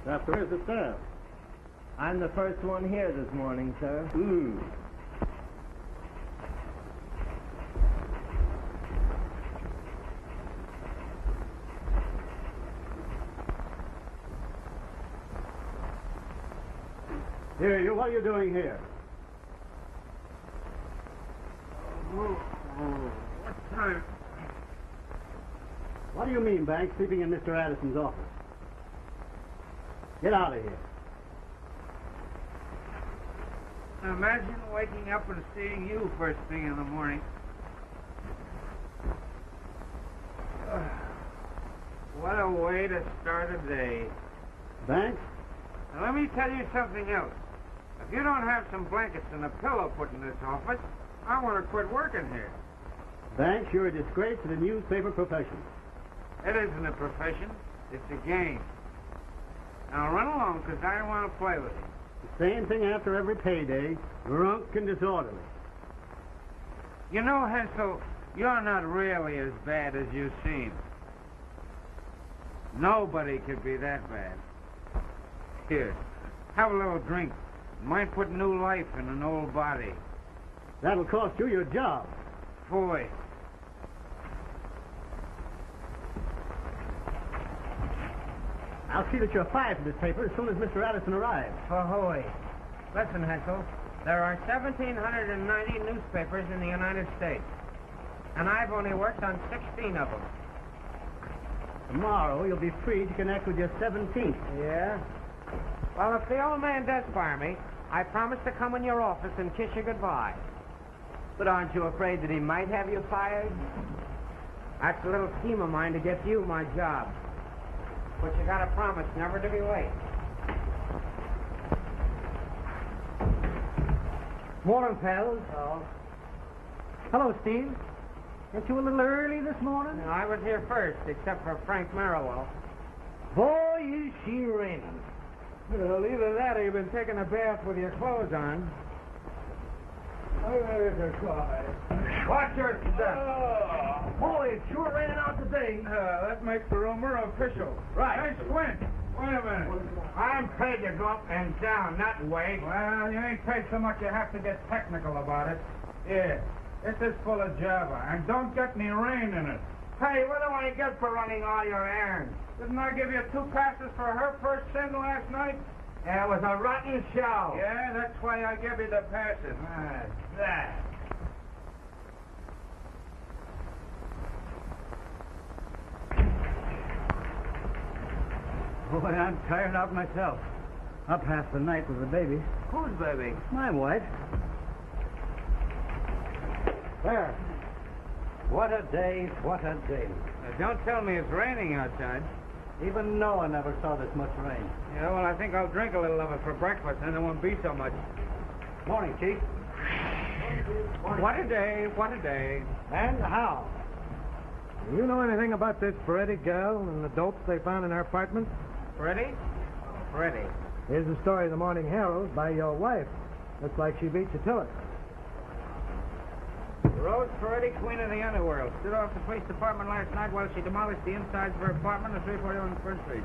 Where's the staff? I'm the first one here this morning, sir. Here, you, what are you doing here? What time? What do you mean, Banks, sleeping in Mr. Addison's office? Get out of here. Now imagine waking up and seeing you first thing in the morning. What a way to start a day. Banks? Now let me tell you something else. If you don't have some blankets and a pillow put in this office, I want to quit working here. Banks, you're a disgrace to the newspaper profession. It isn't a profession. It's a game. Now run along, because I want to play with you. The same thing after every payday, drunk and disorderly. You know, Hensel, you're not really as bad as you seem. Nobody could be that bad. Here, have a little drink. Might put new life in an old body. That'll cost you your job. Boy. I'll see that you're fired from this paper as soon as Mr. Addison arrives. Ahoy. Listen, Hensel, there are 1,790 newspapers in the United States, and I've only worked on 16 of them. Tomorrow, you'll be free to connect with your 17th. Yeah? Well, if the old man does fire me, I promise to come in your office and kiss you goodbye. But aren't you afraid that he might have you fired? That's a little scheme of mine to get you my job. But you gotta promise never to be late. Morning, pals. Oh. Hello, Steve. Aren't you a little early this morning? No, I was here first, except for Frank Merriwell. Boy, is she raining. Well, either that or you've been taking a bath with your clothes on. Watch your step. Boy, it's sure raining out today. That makes the rumor official. Right. Hey, Squint, wait a minute. I'm paid to go up and down, not wait. Well, you ain't paid so much you have to get technical about it. Yeah, this is full of Java, and don't get any rain in it. Hey, what do I get for running all your errands? Didn't I give you 2 passes for her first sin last night? Yeah, it was a rotten show. Yeah, that's why I give you the passes. That. Boy, I'm tired out myself. Up half the night with the baby. Whose baby? My wife. There. What a day, what a day. Don't tell me it's raining outside. Even Noah never saw this much rain. Yeah, well, I think I'll drink a little of it for breakfast, and it won't be so much. Morning, Chief. What a day, what a day. And how? Do you know anything about this Freddie gal and the dopes they found in her apartment? Freddie? Freddie. Here's the story of the Morning Herald by your wife. Looks like she beat you to it. Rose Freddie, queen of the underworld, stood off the police department last night while she demolished the insides of her apartment at 341 First Street.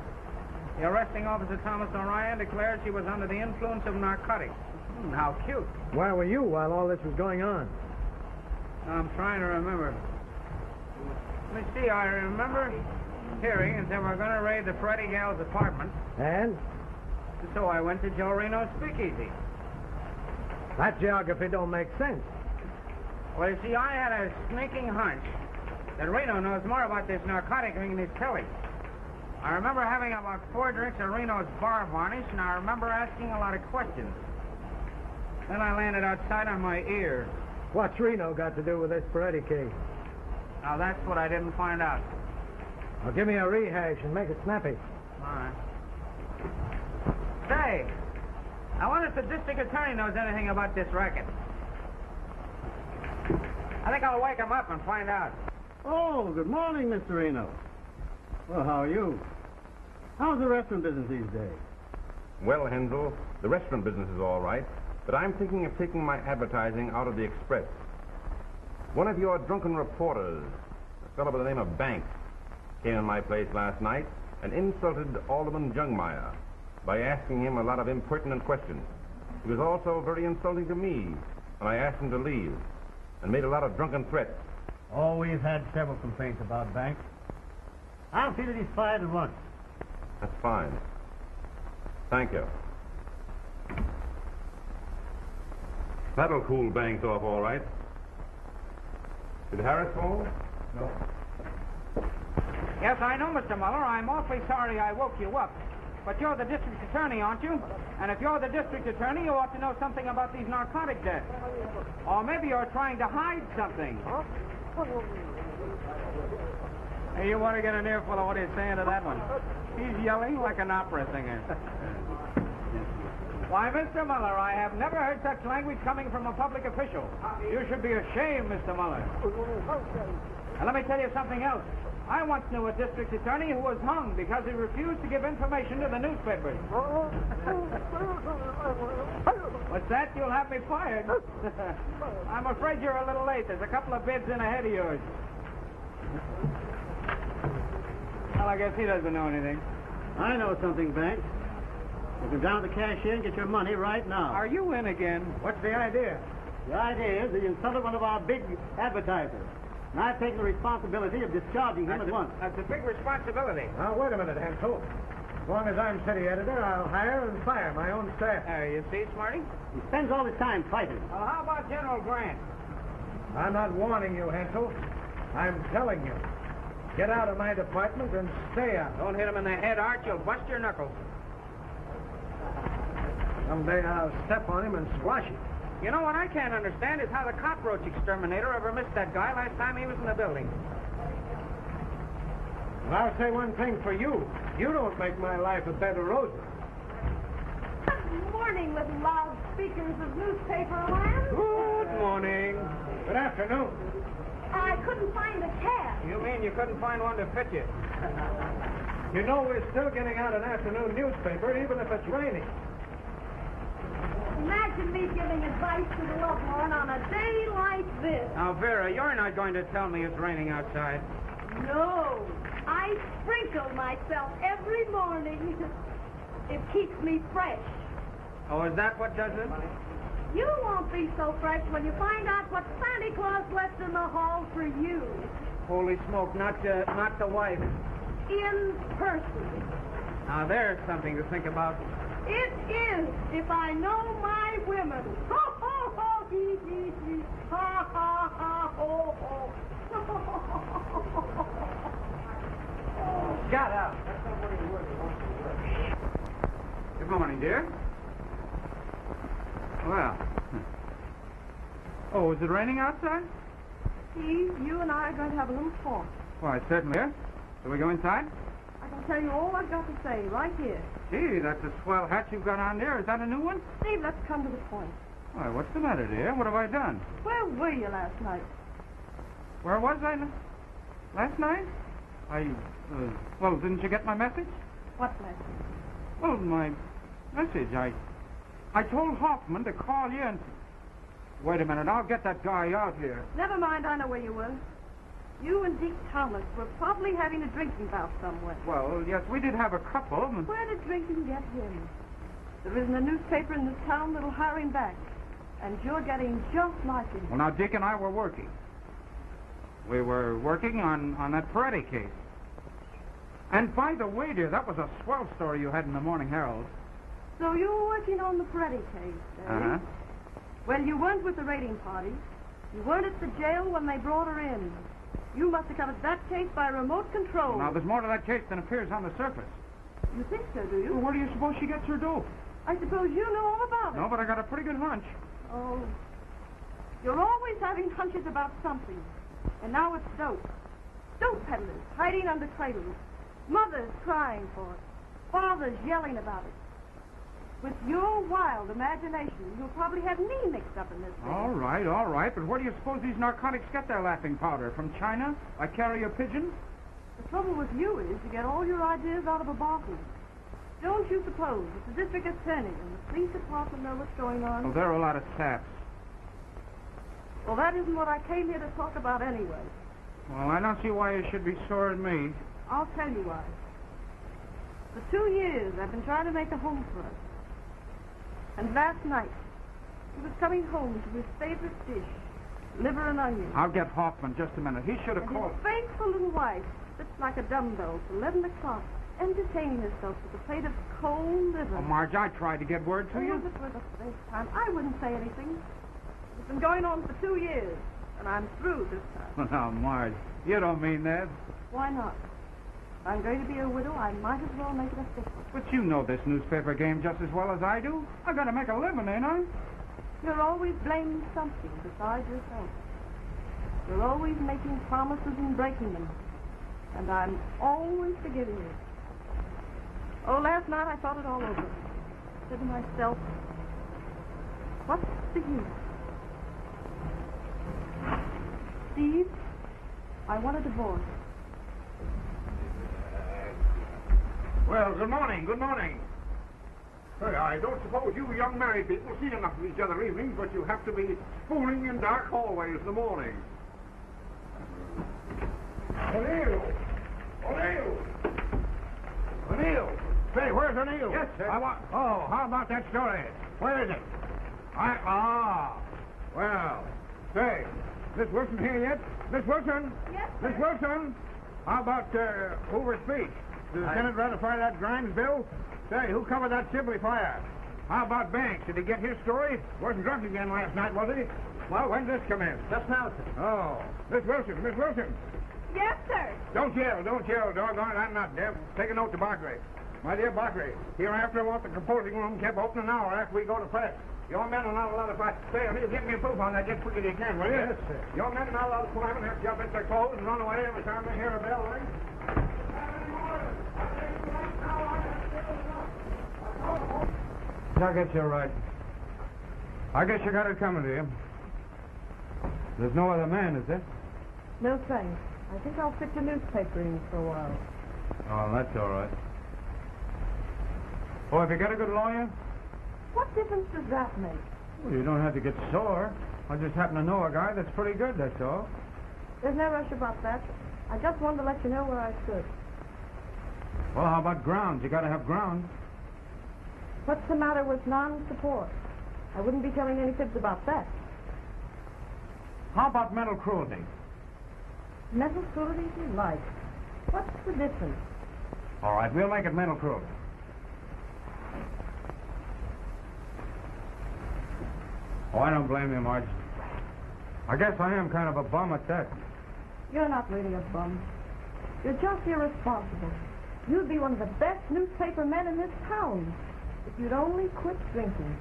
The arresting officer, Thomas O'Ryan, declared she was under the influence of narcotics. How cute. Where were you while all this was going on? I'm trying to remember. Let me see, I remember hearing that they were going to raid the Freddie gal's apartment. And? So I went to Joe Reno's speakeasy. That geography don't make sense. Well, you see, I had a sneaking hunch that Reno knows more about this narcotic ring than he's telling. I remember having about 4 drinks of Reno's bar varnish, and I remember asking a lot of questions. Then I landed outside on my ear. What's Reno got to do with this Freddie case? Now, that's what I didn't find out. Well, give me a rehash and make it snappy. All right. Say, I wonder if the district attorney knows anything about this racket. I think I'll wake him up and find out. Oh, good morning, Mr. Reno. Well, how are you? How's the restaurant business these days? Well, Hensel, the restaurant business is all right, but I'm thinking of taking my advertising out of the Express. One of your drunken reporters, a fellow by the name of Banks, came in my place last night and insulted Alderman Jungmeyer. by asking him a lot of impertinent questions. He was also very insulting to me when I asked him to leave and made a lot of drunken threats. Oh, we've had several complaints about Banks. I'll see that he's fired at once. That's fine. Thank you. That'll cool Banks off all right. Did Harris call? No. Yes, I know, Mr. Muller. I'm awfully sorry I woke you up. But you're the district attorney, aren't you? And if you're the district attorney, you ought to know something about these narcotic deaths. Or maybe you're trying to hide something. Hey, you want to get an earful of what he's saying to that one? He's yelling like an opera singer. Why, Mr. Muller, I have never heard such language coming from a public official. You should be ashamed, Mr. Muller. And let me tell you something else. I once knew a district attorney who was hung because he refused to give information to the newspapers. What's that? You'll have me fired. I'm afraid you're a little late. There's a couple of bids in ahead of yours. Well, I guess he doesn't know anything. I know something, Banks. You can down to the cashier and get your money right now. Are you in again? What's the idea? The idea is that you insulted one of our big advertisers. And I've taken the responsibility of discharging him at once. That's a big responsibility. Now, wait a minute, Hensel. As long as I'm city editor, I'll hire and fire my own staff. You see, Smarty? He spends all his time fighting. Well, how about General Grant? I'm not warning you, Hensel. I'm telling you. Get out of my department and stay out. Don't hit him in the head, Art. You'll bust your knuckles. Someday I'll step on him and squash him. You know what I can't understand is how the cockroach exterminator ever missed that guy last time he was in the building. Well, I'll say one thing for you. You don't make my life a bed of roses. Good morning, little loudspeakers of newspaper land. Good morning. Good afternoon. I couldn't find a cab. You mean you couldn't find one to fit you? You know we're still getting out an afternoon newspaper, even if it's raining. Imagine me giving advice to the lovelorn on a day like this. Now, Vera, you're not going to tell me it's raining outside. No, I sprinkle myself every morning. It keeps me fresh. Oh, is that what does it? You won't be so fresh when you find out what Santa Claus left in the hall for you. Holy smoke, not the wife. In person. Now, there's something to think about. It is, if I know my women. Ho, ho, ho, hee, hee, hee. Ha, ha, ha, ho, ho. Shut up. Good morning, dear. Well. Oh, is it raining outside? Steve, you and I are going to have a little talk. Why, certainly. Shall we go inside? I can tell you all I've got to say right here. Gee, that's a swell hat you've got on there. Is that a new one? Steve, let's come to the point. Why, what's the matter, dear? What have I done? Where were you last night? Where was I last night? Well, didn't you get my message? What message? Well, my message. I told Hoffman to call you and... Wait a minute, I'll get that guy out here. Never mind, I know where you were. You and Deke Thomas were probably having a drinking bout somewhere. Well, yes, we did have a couple. Where did drinking get him? There isn't a newspaper in this town that'll hire him back. And you're getting just like him. Well, now, Dick and I were working. We were working on that Peretti case. And by the way, dear, that was a swell story you had in the Morning Herald. So you were working on the Peretti case, eh? Uh-huh. Well, you weren't with the raiding party. You weren't at the jail when they brought her in. You must have covered that case by remote control. Now, there's more to that case than appears on the surface. You think so, do you? Well, where do you suppose she gets her dope? I suppose you know all about it. No, but I got a pretty good hunch. Oh. You're always having hunches about something. And now it's dope. Dope peddlers hiding under cradles. Mothers crying for it. Fathers yelling about it. With your wild imagination, you'll probably have me mixed up in this thing. All right. But where do you suppose these narcotics get their laughing powder? From China? By carrier pigeons? The trouble with you is you get all your ideas out of a bottle. Don't you suppose that the district attorney and the police department know what's going on? Oh, there are a lot of saps. Well, that isn't what I came here to talk about anyway. Well, I don't see why you should be sore at me. I'll tell you why. For 2 years, I've been trying to make a home for us. And last night, he was coming home to his favorite dish, liver and onions. I'll get Hoffman just a minute. He should have And called. his faithful little wife sits like a dumbbell till 11 o'clock, entertaining herself with a plate of cold liver. Oh, Marge, I tried to get word to you. If it were the first time, I wouldn't say anything. It's been going on for 2 years, and I'm through this time. Now, Marge, you don't mean that. Why not? If I'm going to be a widow, I might as well make it official. But you know this newspaper game just as well as I do. I gotta make a living, ain't I? You're always blaming something besides yourself. You're always making promises and breaking them. And I'm always forgiving you. Oh, last night I thought it all over. I said to myself, what's the use? Steve, I want a divorce. Well, good morning, good morning. Hey, I don't suppose you young married people see enough of each other evenings, but you have to be spooning in dark hallways in the morning. O'Neill! O'Neill! O'Neill! Say, where's O'Neill? Yes, sir. Oh, how about that story? Where is it? Well, say, Miss Wilson here yet? Miss Wilson? Yes, sir. Miss Wilson? How about Hoover's speech? Did the Senate ratify that Grimes bill? Say, who covered that Sibley fire? How about Banks? Did he get his story? Wasn't drunk again last night, was he? Well, when did this come in? Just now, sir. Oh, Miss Wilson, Miss Wilson. Yes, sir. Don't yell, doggone it, I'm not deaf. Take a note to Barclay. My dear Barclay, hereafter I want the composing room kept open an hour after we go to press. Your men are not allowed to fight. Say, O'Neill, get me a proof on that just quick as you can, will you? Yes, sir. Your men are not allowed to climb and have to jump into their clothes and run away every time they hear a bell ring. I guess you're right. I guess you got it coming to you. There's no other man, is there? No thanks. I think I'll stick to newspapering for a while. Oh, that's all right. Oh, if you got a good lawyer? What difference does that make? Well, you don't have to get sore. I just happen to know a guy that's pretty good, that's all. There's no rush about that. I just wanted to let you know where I stood. Well, how about grounds? You got to have grounds. What's the matter with non-support? I wouldn't be telling any fibs about that. How about mental cruelty? Mental cruelty if you like. What's the difference? All right, we'll make it mental cruelty. Oh, I don't blame you, Marge. I guess I am kind of a bum at that. You're not really a bum. You're just irresponsible. You'd be one of the best newspaper men in this town if you'd only quit drinking.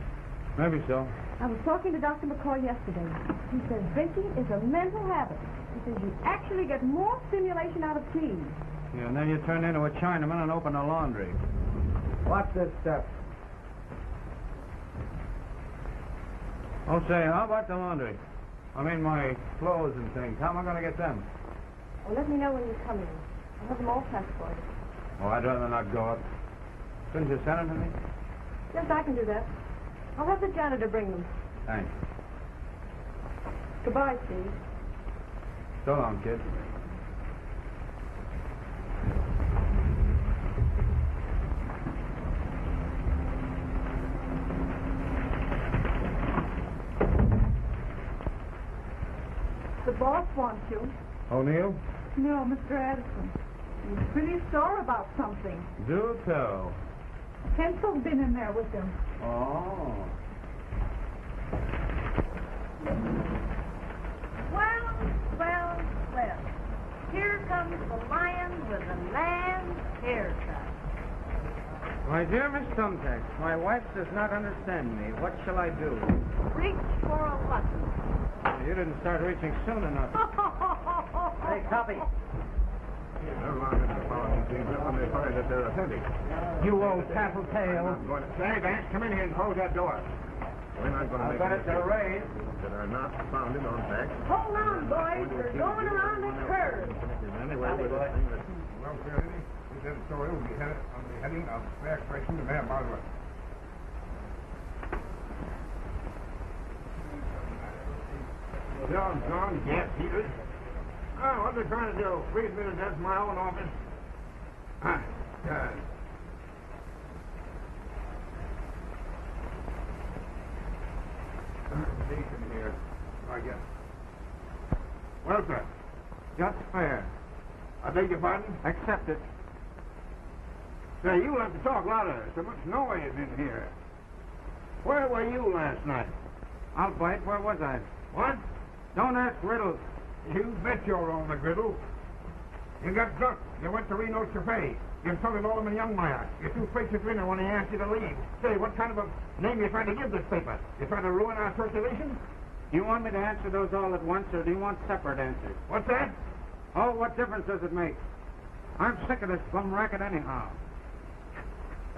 Maybe so. I was talking to Dr. McCoy yesterday. He says drinking is a mental habit. He says you actually get more stimulation out of tea. Yeah, and then you turn into a Chinaman and open a laundry. What's this stuff? Oh, say, how about the laundry? I mean, my clothes and things. How am I going to get them? Well, let me know when you're coming. I'll have them all transported. Oh, I'd rather not go up. Couldn't you send them to me? Yes, I can do that. I'll have the janitor bring them. Thanks. Goodbye, Steve. So long, kid. The boss wants you. O'Neill? No, Mr. Addison. He's pretty sore about something. Do tell. Hensel's been in there with him. Oh. Well. Here comes the lion with a lamb's haircut. My dear Miss Thumbtack, my wife does not understand me. What shall I do? Reach for a button. You didn't start reaching soon enough. Hey, copy. You old tattletale. Say, Vance, come in here and close that door. We're not going to I've make got any it to raise. that are not founded on facts. Hold on, boys. We're going around the curve. Anyway, with this thing that... Well, sir, he said the story will be headed on the heading of fair expression to Mayor Boteler. John, yes, he is. Oh, what are they trying to do? Freeze me to death in my own office? God. Decent here, I guess. Where's that? Just fair. I beg your pardon? Accept it. Say, you'll have to talk louder. So much noise in here. Where were you last night? I'll bite. Where was I? What? Don't ask riddles. You bet you're on the griddle. You got drunk. You went to Reno's cafe. You insulted Alderman Youngmeyer. You threw faces at Reno when he asked you to leave. Say, what kind of a name you trying to give this paper? You trying to ruin our circulation? Do you want me to answer those all at once, or do you want separate answers? What's that? Oh, what difference does it make? I'm sick of this bum racket anyhow.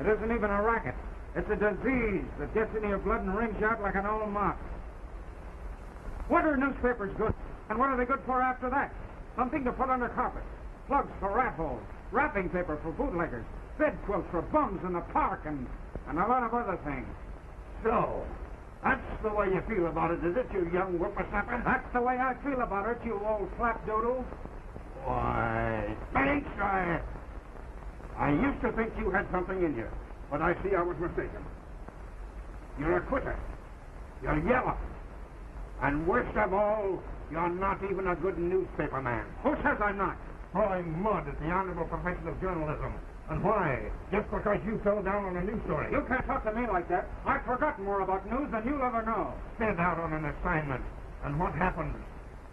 It isn't even a racket. It's a disease that gets into your blood and rings you out like an old mop. What are newspapers good? And what are they good for after that? Something to put under carpets, plugs for rat holes, wrapping paper for bootleggers, bed quilts for bums in the park, and a lot of other things. So, that's the way you feel about it, is it, you young whippersnapper? That's the way I feel about it, you old flapdoodle. Why, thanks, I used to think you had something in you, but I see I was mistaken. You're a quitter. You're yellow. And worst of all, you're not even a good newspaper man. Who says I'm not? Throwing mud at the honorable profession of journalism. And why? Just because you fell down on a news story. You can't talk to me like that. I've forgotten more about news than you'll ever know. Sent out on an assignment. And what happened?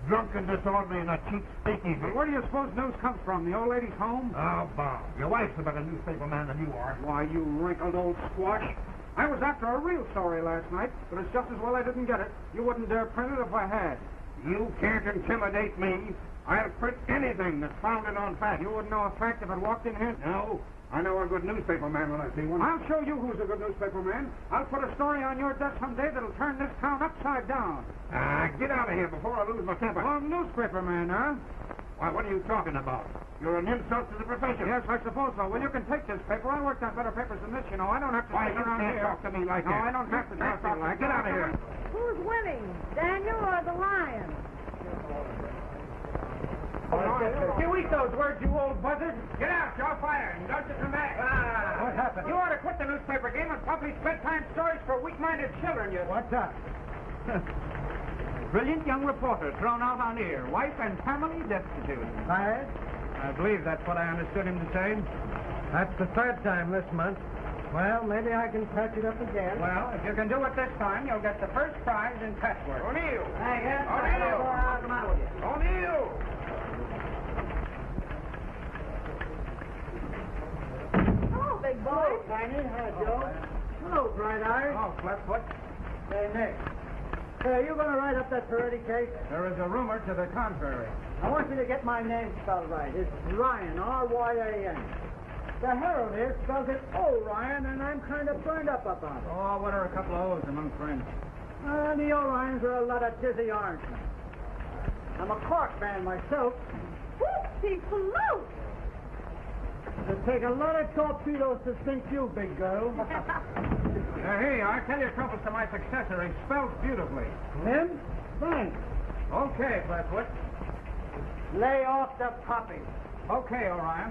Drunk and disorderly in a cheap speakeasy. Well, where do you suppose news comes from? The old lady's home? Oh, Bob. Your wife's a better newspaper man than you are. Why, you wrinkled old squash. I was after a real story last night, but it's just as well I didn't get it. You wouldn't dare print it if I had. You can't intimidate me. I'll print anything that's founded on fact. You wouldn't know a fact if it walked in here? No. I know a good newspaper man when I see one. I'll show you who's a good newspaper man. I'll put a story on your desk someday that'll turn this town upside down. Get out of here before I lose my temper. Oh, newspaper man, huh? Why, what are you talking about? You're an insult to the profession. Yes, I suppose so. Well, you can take this paper. I worked on better papers than this, you know. I don't have to Why, sit you around can't here. talk to me like No, that. I don't have to talk to you like that. Get out of here. Who's winning, Daniel or the lion? You eat those words, you old buzzard. Get out, you're fired, and don't you come back. What happened? You ought to quit the newspaper game and publish bedtime stories for weak-minded children, you... What's that? Brilliant young reporter thrown out on air. Wife and family destitute. Fired? I believe that's what I understood him to say. That's the third time this month. Well, maybe I can patch it up again. Well, if you can do it this time, you'll get the first prize in patchwork. O'Neill! Hey, yes, O'Neill! What's the matter with you? O'Neill! Hello, big boy. Tiny. Hi, Joe. Hello, Bright Eye. Oh, Flatfoot. Say, Nick. Say, are you going to write up that Peretti case? There is a rumor to the contrary. I want you to get my name spelled right. It's Ryan, R-Y-A-N. The Herald here spells it O'Ryan, and I'm kind of burned up about it. Oh, what are a couple of O's among friends? The O'Ryans are a lot of dizzy orangemen. I'm a Cork man myself. Whoopsie float. It'll take a lot of torpedoes to sink you, big girl. Hey, I'll tell your troubles to my successor. He spells beautifully. Him? Thanks. Okay, Flatfoot. Lay off the puppy. Okay, Orion.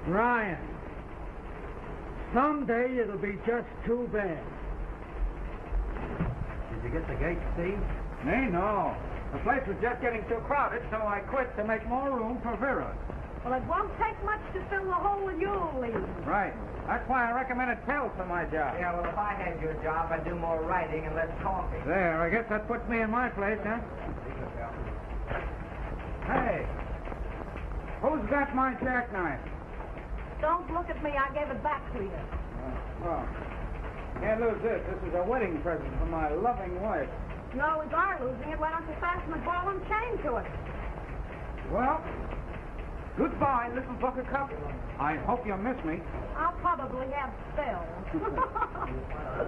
Ryan. Someday it'll be just too bad. Did you get the gate, Steve? Me, no. The place was just getting too crowded, so I quit to make more room for Vera. Well, it won't take much to fill the hole you'll leave. Right. That's why I recommended Phelps for my job. Yeah, well, if I had your job, I'd do more writing and less talking. There, I guess that puts me in my place, huh? Hey, who's got my jackknife? Don't look at me. I gave it back to you. Oh, can't lose this. This is a wedding present from my loving wife. You always are losing it. Why don't you fasten a ball and chain to it? Well, goodbye, little buttercup. I hope you miss me. I'll probably have spells.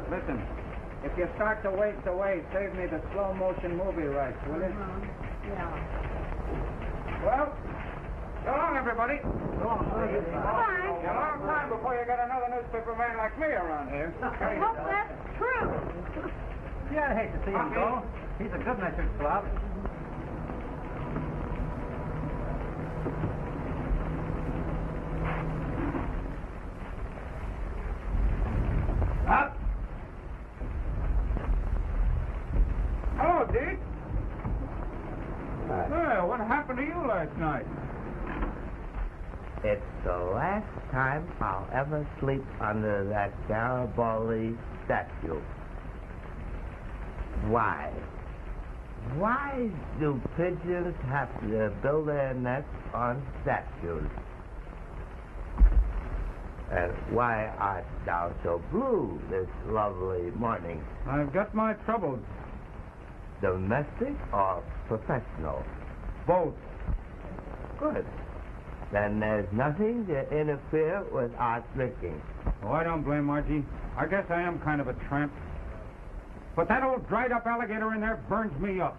Listen, if you start to waste away, save me the slow motion movie rights, will you? Yeah. Well, so long, everybody. Bye. It's a long time before you get another newspaper man like me around here. I hope that's true. Yeah, I'd hate to see him go. He's a good-natured slob. Up! It's the last time I'll ever sleep under that Garibaldi statue. Why? Why do pigeons have to build their nests on statues? And why art thou so blue this lovely morning? I've got my troubles. Domestic or professional? Both. Good. Then there's nothing to interfere with our drinking. Oh, I don't blame Margie. I guess I am kind of a tramp. But that old dried-up alligator in there burns me up.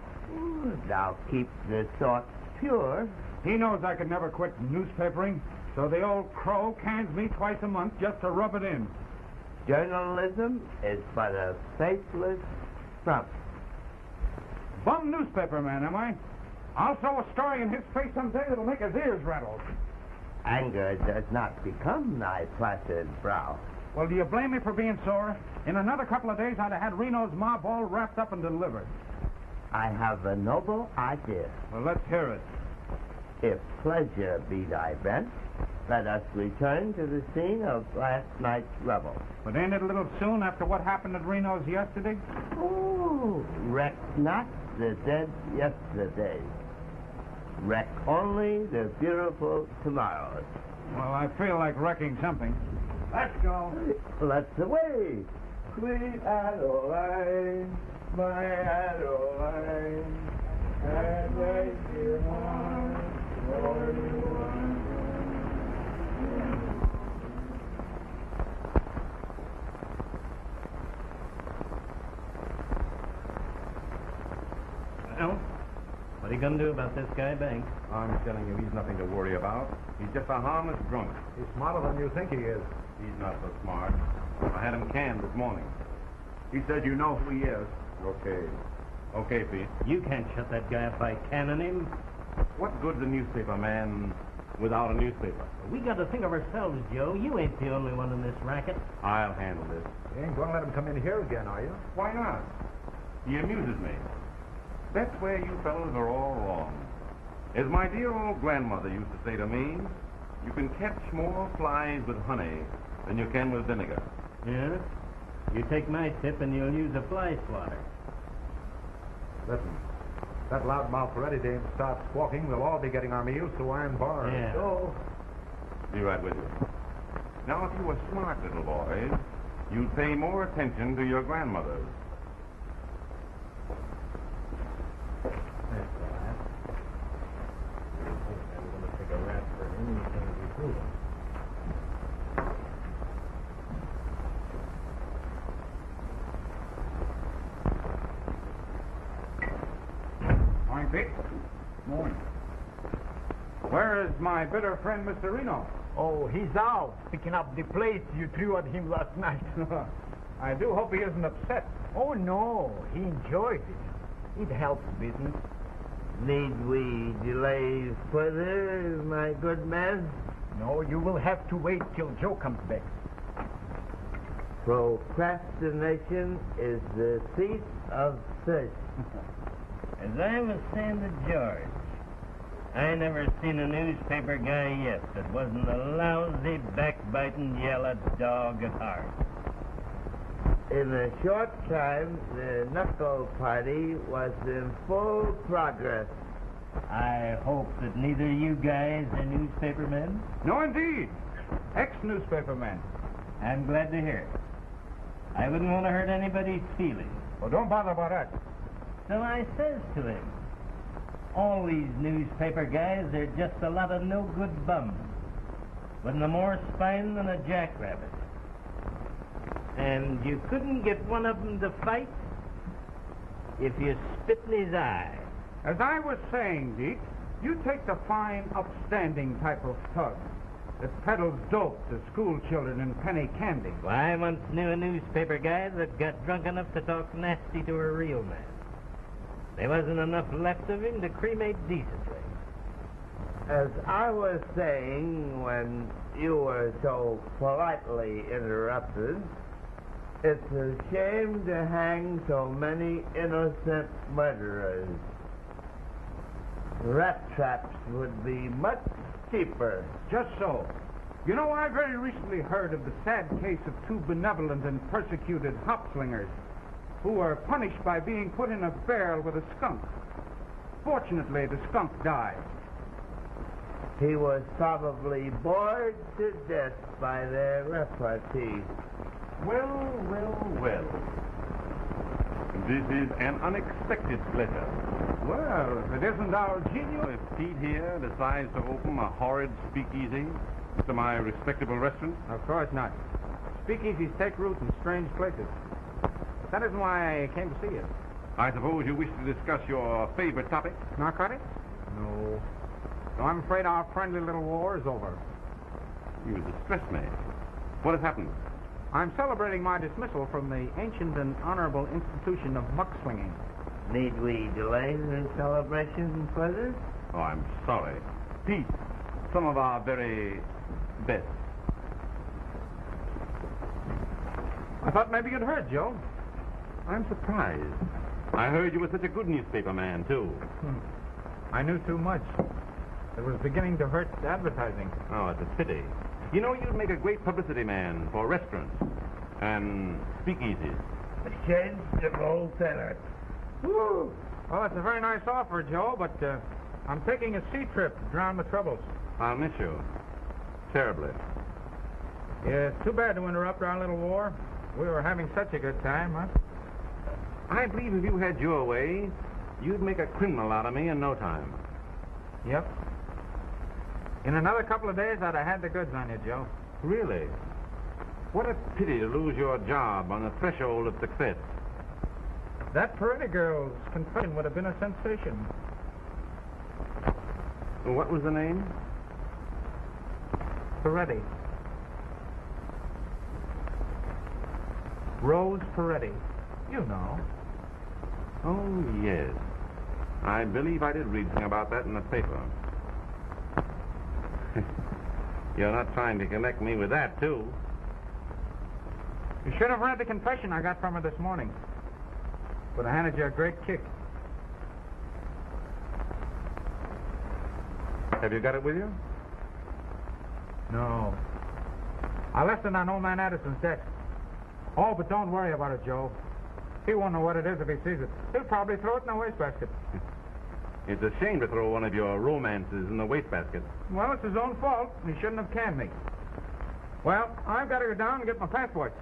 Thou keep the thoughts pure. He knows I could never quit newspapering, so the old crow cans me twice a month just to rub it in. Journalism is but a faithless trump. Bum newspaper man, am I? I'll throw a story in his face someday that'll make his ears rattle. Anger does not become thy placid brow. Well, do you blame me for being sore? In another couple of days, I'd have had Reno's mob all wrapped up and delivered. I have a noble idea. Well, let's hear it. If pleasure be thy bent, let us return to the scene of last night's revel. But ain't it a little soon after what happened at Reno's yesterday? Oh, wreck not the dead yesterday. Wreck only the beautiful tomorrows. Well, I feel like wrecking something. Let's go. Let's away. Sweet Adeline, my Adeline, and I dear heart, for you Well, what are you going to do about this guy, Banks? I'm telling you, he's nothing to worry about. He's just a harmless drunk. He's smarter than you think he is. He's not so smart. I had him canned this morning. He says you know who he is. Okay. Okay, Pete. You can't shut that guy up by canning him. What good's a newspaper man without a newspaper? We got to think of ourselves, Joe. You ain't the only one in this racket. I'll handle this. You ain't going to let him come in here again, are you? Why not? He amuses me. That's where you fellows are all wrong. As my dear old grandmother used to say to me, you can catch more flies with honey than you can with vinegar. Yeah? You take my tip and you'll use a fly swatter. Listen, that loudmouth Ready Dame starts squawking, we'll all be getting our meals through iron bars. Yeah. So, Be right with you. Now, if you were smart little boys, you'd pay more attention to your grandmothers. that's all right. I'm going to take a rat for anything we do. Morning, Pete. Morning. Where is my bitter friend, Mr. Reno? Oh, he's out, picking up the plates you threw at him last night. I do hope he isn't upset. Oh, no, he enjoyed it. It helps business. Need we delay further, my good man? No, you will have to wait till Joe comes back. Procrastination is the thief of fish. As I was saying to George, I never seen a newspaper guy yet that wasn't a lousy, backbiting, yellow dog at heart. In a short time, the knuckle party was in full progress. I hope that neither you guys are newspaper men. No, indeed. Ex-newspaper man. I'm glad to hear it. I wouldn't want to hurt anybody's feelings. Well, don't bother about that. So I says to him, all these newspaper guys are just a lot of no-good bums, with no more spine than a jackrabbit. And you couldn't get one of them to fight if you spit in his eye. As I was saying, Deke, you take the fine, upstanding type of thug that peddles dope to school children and penny candy. Well, I once knew a newspaper guy that got drunk enough to talk nasty to a real man. There wasn't enough left of him to cremate decently. As I was saying when you were so politely interrupted, it's a shame to hang so many innocent murderers. Rat traps would be much cheaper. Just so. You know, I very recently heard of the sad case of two benevolent and persecuted hop slingers who were punished by being put in a barrel with a skunk. Fortunately, the skunk died. He was probably bored to death by their repartee. Well. This is an unexpected pleasure. Well, if it isn't our genius... If Pete here decides to open a horrid speakeasy to my respectable restaurant? Of course not. Speakeasies take root in strange places. But that isn't why I came to see you. I suppose you wish to discuss your favorite topic? Narcotics? No. So I'm afraid our friendly little war is over. You distress me. What has happened? I'm celebrating my dismissal from the ancient and honorable institution of muckslinging. Need we delay the celebration further? Oh, I'm sorry. Pete, some of our very best. I thought maybe you'd heard, Joe. I'm surprised. I heard you were such a good newspaper man, too. I knew too much. It was beginning to hurt advertising. Oh, it's a pity. You know, you'd make a great publicity man for restaurants and speakeasies. Change to Boteler. Woo! Well, that's a very nice offer, Joe, but I'm taking a sea trip to drown the troubles. I'll miss you. Terribly. Yeah, it's too bad to interrupt our little war. We were having such a good time, huh? I believe if you had your way, you'd make a criminal out of me in no time. Yep. In another couple of days, I'd have had the goods on you, Joe. Really? What a pity to lose your job on the threshold of success. That Peretti girl's confession would have been a sensation. What was the name? Peretti. Rose Peretti. You know. Oh, yes. I believe I did read something about that in the paper. You're not trying to connect me with that, too. You should have read the confession I got from her this morning. Would have handed you a great kick. Have you got it with you? No. I left it on old man Addison's desk. Oh, but don't worry about it, Joe. He won't know what it is if he sees it. He'll probably throw it in the wastebasket. It's a shame to throw one of your romances in the wastebasket. Well, it's his own fault. He shouldn't have canned me. Well, I've got to go down and get my passport.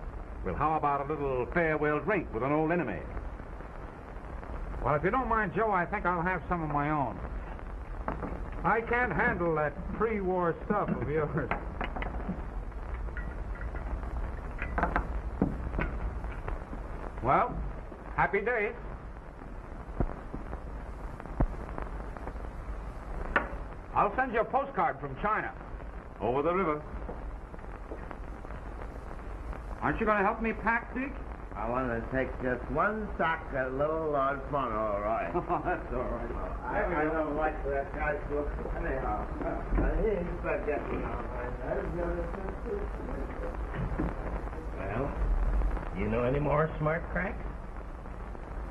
Well, how about a little farewell drink with an old enemy? Well, if you don't mind, Joe, I think I'll have some of my own. I can't handle that pre-war stuff of yours. Well, happy days. I'll send you a postcard from China. Over the river. Aren't you going to help me pack, Deke? I want to take just one sock at little Lord Fauntleroy. Oh, that's all right. I don't like that guy's look anyhow. He's forgetting all Well, you know any more smart cracks?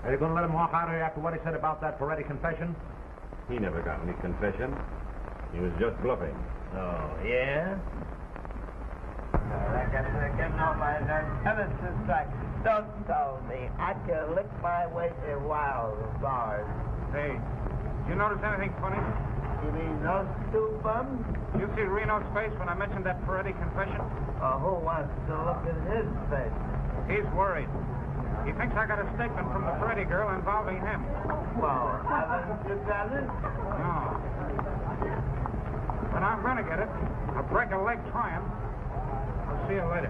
Are you going to let him walk out of here after what he said about that Peretti confession? He never got any confession. He was just bluffing. Oh, yeah? I guess they're getting on my nerves ever since I don't tell me. I can lick my way through wild bars. Hey, did you notice anything funny? You mean those two bums? Did you see Reno's face when I mentioned that Peretti confession? Who wants to look at his face? He's worried. He thinks I got a statement from the Peretti girl involving him. Well, haven't you got it? No. But I'm going to get it. I'll break a leg trying. I'll see you later.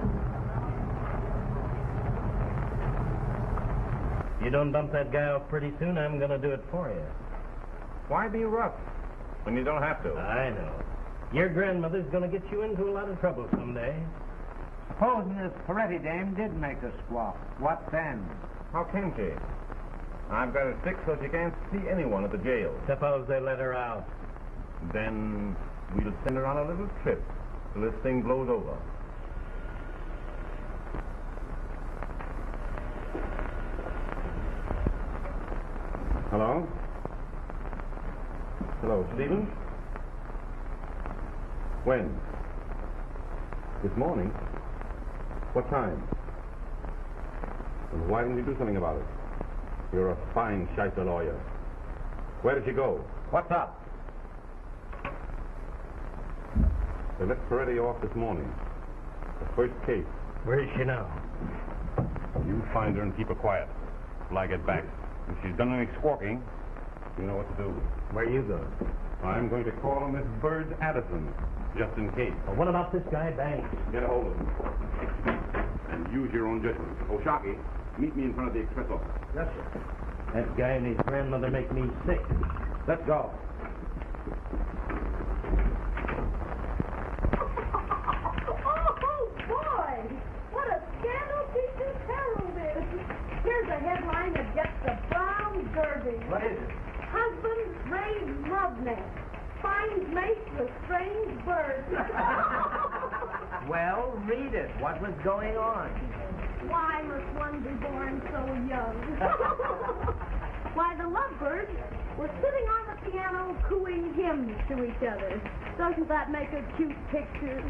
You don't dump that guy off pretty soon, I'm going to do it for you. Why be rough? When you don't have to. I know. Your grandmother's going to get you into a lot of trouble someday. Supposing this Peretti dame did make a squawk, what then? How can she? I've got her sick so she can't see anyone at the jail. Suppose they let her out. Then we'll send her on a little trip till this thing blows over. Hello? Hello, Stephen? When? This morning? What time? And why didn't you do something about it? You're a fine shyster lawyer. Where did she go? What's up? They let Ferretti off this morning. The first case. Where is she now? You find her and keep her quiet till I get back. If she's done any squawking, you know what to do. Where you going? I'm going to call on Miss Bird Addison, just in case. Well, what about this guy, Banks? Get a hold of him. And use your own judgment. O'Shaughnessy, meet me in front of the express office. Yes, sir. That guy and his grandmother make me sick. Let's go. Oh, boy! What a scandal Teacher's Herald is. Here's a headline that gets the Brown Derby. What is it? Husband raised love nest. Finds mate with strange birds. Well, read it. What was going on? Why must one be born so young? Why, the lovebirds were sitting on the piano cooing hymns to each other. Doesn't that make a cute picture?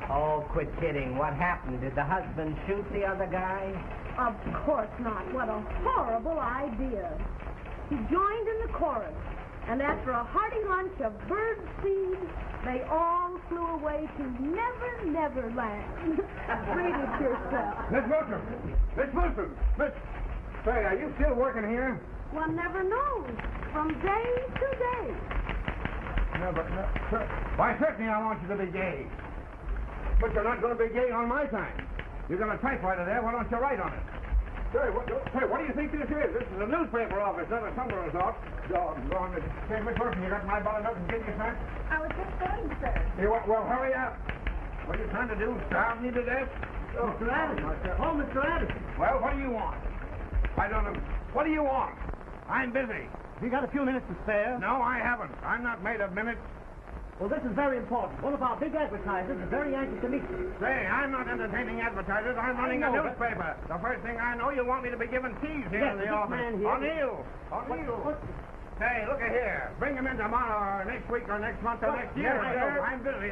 Oh, quit kidding. What happened? Did the husband shoot the other guy? Of course not. What a horrible idea. He joined in the chorus, and after a hearty lunch of bird seed, they all flew away to Never, Never Land. Read it yourself. Miss Wilson! Miss Wilson! Miss... Say, are you still working here? One never knows. From day to day. No, but... Why, certainly I want you to be gay. But you're not going to be gay on my time. You've got a typewriter there. Why don't you write on it? Say, what do you think this is? This is a newspaper office, not a tumbler's office. Doggone it. Say, Miss Wilson, you got my ballot up and give you some? I was just going, sir. Hey, well, hurry up. What are you trying to do? Starve me to death? Mr. Addison. Oh, Mr. Addison. Well, what do you want? I don't know. What do you want? I'm busy. You got a few minutes to spare? No, I haven't. I'm not made of minutes. Well, this is very important. One of our big advertisers is very anxious to meet you. Say, I'm not entertaining advertisers. I'm running a newspaper. The first thing I know, you want me to be giving teas here in the office. O'Neill. Say, look at here. Bring him in tomorrow or next week or next month or next year. I'm busy.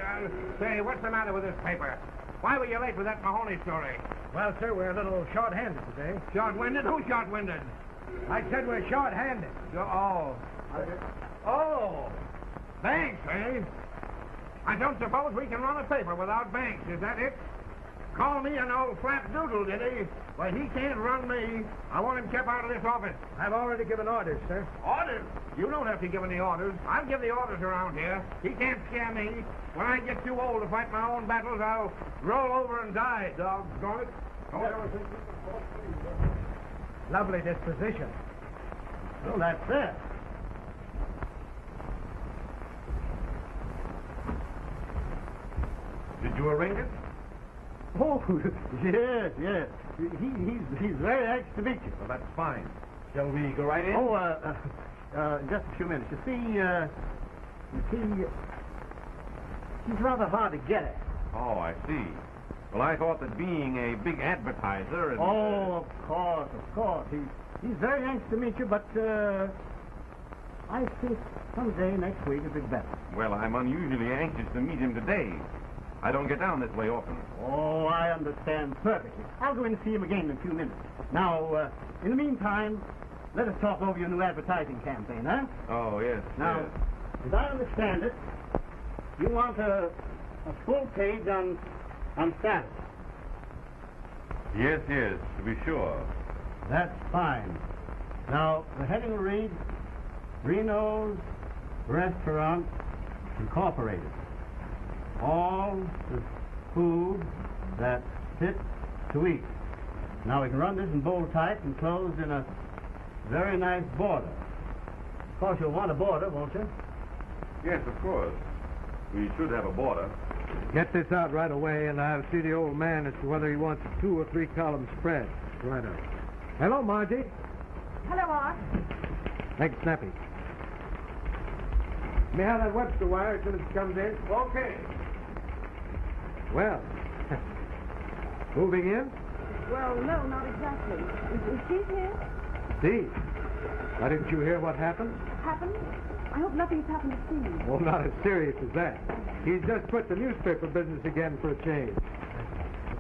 Say, what's the matter with this paper? Why were you late with that Mahoney story? Well, sir, we're a little short-handed today. Short-winded? Who's short-winded? I said we're short-handed. Oh. Banks, eh? I don't suppose we can run a paper without Banks, is that it? Call me an old flapdoodle, did he? Well, he can't run me. I want him kept out of this office. I've already given orders, sir. Orders? You don't have to give any orders. I'll give the orders around here. He can't scare me. When I get too old to fight my own battles, I'll roll over and die, doggone it. Don't ever think you can force me. Lovely disposition. Well, that's it. Did you arrange it? Oh, yes. He's very anxious to meet you. Well, that's fine. Shall we go right in? Just a few minutes. You see, he's rather hard to get at. Oh, I see. Well, I thought that being a big advertiser and... Oh, of course. He's very anxious to meet you, but, I think someday next week would be better. Well, I'm unusually anxious to meet him today. I don't get down this way often. Oh, I understand perfectly. I'll go in and see him again in a few minutes. Now, in the meantime, let us talk over your new advertising campaign, huh? Oh, yes. Now, yes. as I understand it, you want a full page on status. Yes, to be sure. That's fine. Now, the heading will read, Reno's Restaurant Incorporated. All the food that's fit to eat. Now, we can run this in bold type and closed in a very nice border. Of course, you'll want a border, won't you? Yes, of course. We should have a border. Get this out right away, and I'll see the old man as to whether he wants a 2 or 3 column spread. Right up. Hello, Margie. Hello, Art. Make it snappy. May I have that Webster wire as soon as it comes in? Okay. Well, moving in? Well, no, not exactly. Is she here? Steve, why didn't you hear what happened? Happened? I hope nothing's happened to Steve. Well, not as serious as that. He's just quit the newspaper business again for a change.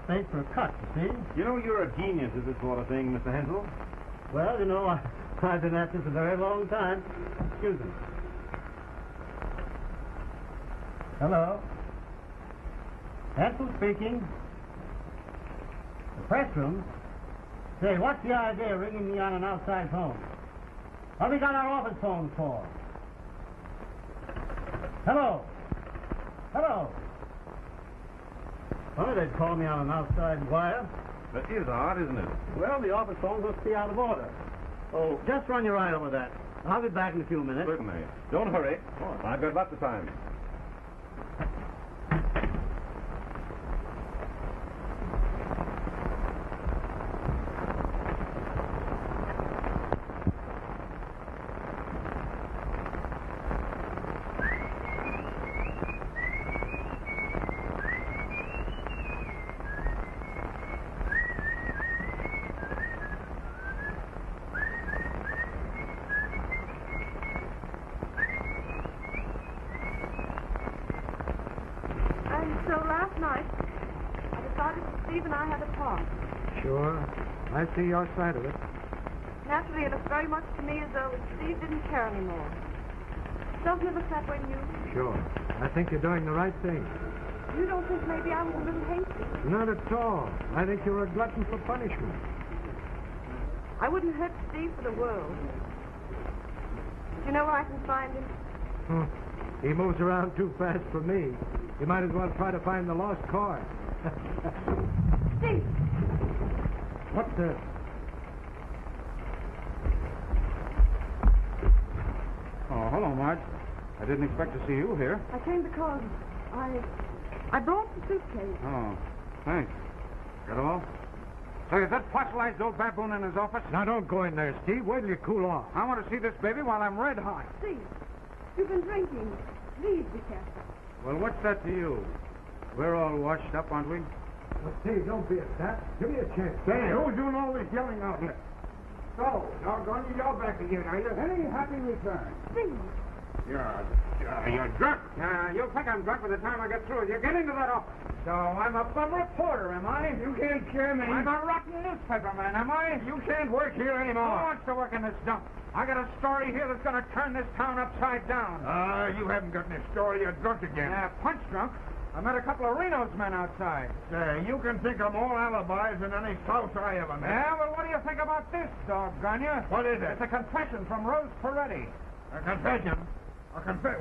Paid for a cut, you see? You know, you're a genius at this sort of thing, Mr. Hensel. Well, you know, I've been at this a very long time. Excuse me. Hello. Hensel speaking. The press room? Say, what's the idea of ringing me on an outside phone? What have we got our office phones for? Hello. Hello. Well, they'd call me on an outside wire. That is odd, isn't it? Well, the office phones must be out of order. Oh, just run your eye over that. I'll be back in a few minutes. Certainly. Don't hurry. I've got lots of time. I see your side of it. Naturally, it looks very much to me as though Steve didn't care anymore. Doesn't it look that way to you? Sure. I think you're doing the right thing. You don't think maybe I was a little hasty? Not at all. I think you're a glutton for punishment. I wouldn't hurt Steve for the world. Do you know where I can find him? He moves around too fast for me. You might as well try to find the lost car. Steve! What the... Oh, hello, Marge. I didn't expect to see you here. I came because I brought the suitcase. Oh, thanks. That all? Say, is that fossilized old baboon in his office? Now, don't go in there, Steve. Wait till you cool off. I want to see this baby while I'm red hot. Steve, you've been drinking. Please be careful. Well, what's that to you? We're all washed up, aren't we? Well, Steve, don't be a sap. Give me a chance. Say, who's doing all this yelling out there? So, doggone you, you're back again, are you? Any happy return? Steve. You're drunk. You'll think I'm drunk by the time I get through with you. Get into that office. So, I'm a bum reporter, am I? You can't scare me. I'm a rotten newspaper man, am I? You can't work here anymore. Who wants to work in this dump? I got a story here that's going to turn this town upside down. You haven't got any story. You're drunk again. Yeah, punch drunk. I met a couple of Reno's men outside. Say, you can think of more alibis than any souse I ever met. Yeah, well, what do you think about this, doggone you? What is it? It's a confession from Rose Peretti. A confession?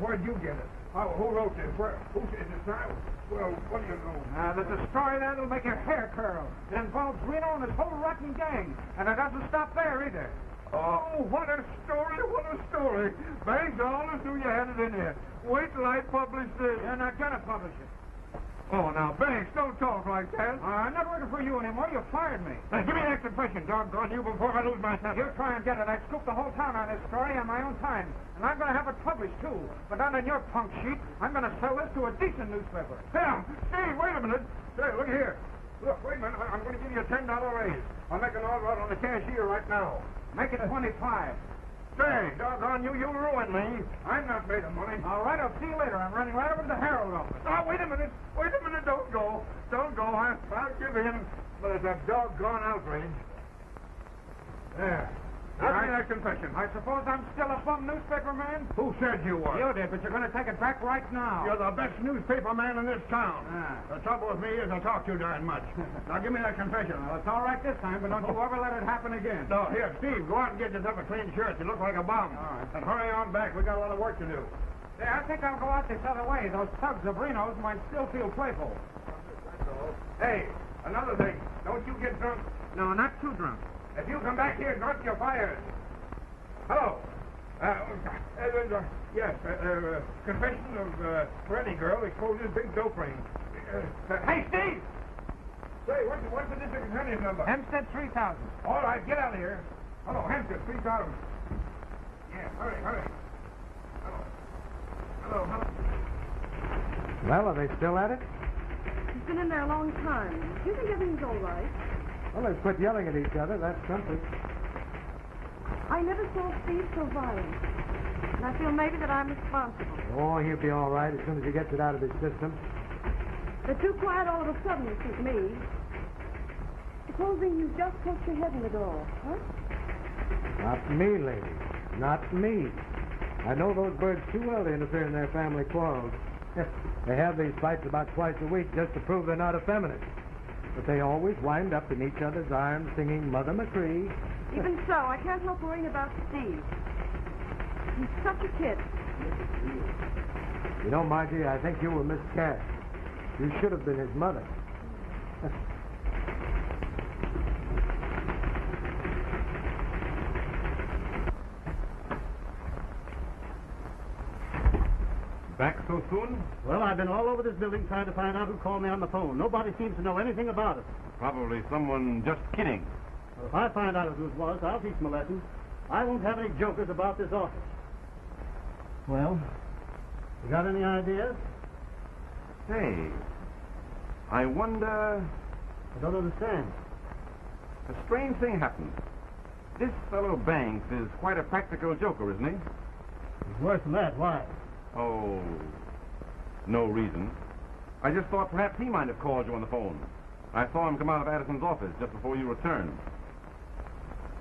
Where'd you get it? Who wrote this? Who is it now? Well, what do you know? There's a story there that'll make your hair curl. It involves Reno and his whole rotten gang. And it doesn't stop there, either. Oh, what a story, what a story. Bangs, I always knew you had it in here. Wait till I publish this. You're not going to publish it. Oh, now, Banks, don't talk like that. I'm not working for you anymore. You fired me. Now, give me that confession, doggone you, before I lose my temper. You try and get it. I scooped the whole town on this story on my own time. And I'm going to have it published, too. But not on your punk sheet. I'm going to sell this to a decent newspaper. Hell, Steve, wait a minute. Say, look here. Look, wait a minute. I'm going to give you a $10 raise. I'll make an order out on the cashier right now. Make it 25. Say, doggone you, you ruined me. I'm not made of money. All right, I'll see you later. I'm running right over to the Herald office. Oh, wait a minute. Don't go. I'll give in. But it's a doggone outrage. There. Now, give me that confession. I suppose I'm still a bum newspaper man? Who said you were? You did, but you're going to take it back right now. You're the best newspaper man in this town. The trouble with me is I talk too darn much. Now, give me that confession. Well, it's all right this time, but don't you ever let it happen again. No, here, Steve, go out and get yourself a clean shirt. You look like a bum. All right. And hurry on back. We got a lot of work to do. Yeah, I think I'll go out this other way. Those thugs of Reno's might still feel playful. Hey, another thing. Don't you get drunk. No, not too drunk. If you come back here drunk, you're fired. Hello. Yes, confession of Peretti girl exposes big dope ring. Hey, Steve! Say, what's the district attorney's number? Hempstead 3000. All right, get out of here. Hello, Hempstead 3000. Yeah, hurry. Hello. Well, are they still at it? He's been in there a long time. Do you think everything's all right? Well, they've quit yelling at each other. That's something. I never saw Steve so violent. And I feel maybe that I'm responsible. Oh, he'll be all right as soon as he gets it out of his system. They're too quiet all of a sudden to suit me. Supposing you just poked your head in the door, huh? Not me, lady. Not me. I know those birds too well to interfere in their family quarrels. They have these fights about twice a week just to prove they're not effeminate. But they always wind up in each other's arms singing Mother McCree. Even so, I can't help worrying about Steve. He's such a kid. You know, Margie, I think you were miscast. You should have been his mother. Back so soon? Well, I've been all over this building trying to find out who called me on the phone. Nobody seems to know anything about it. Probably someone just kidding. Well, if I find out who it was, I'll teach them a lesson. I won't have any jokers about this office. Well, you got any ideas? Say, I wonder... I don't understand. A strange thing happened. This fellow Banks is quite a practical joker, isn't he? It's worse than that. Why? Oh, no reason. I just thought perhaps he might have called you on the phone. I saw him come out of Addison's office just before you returned.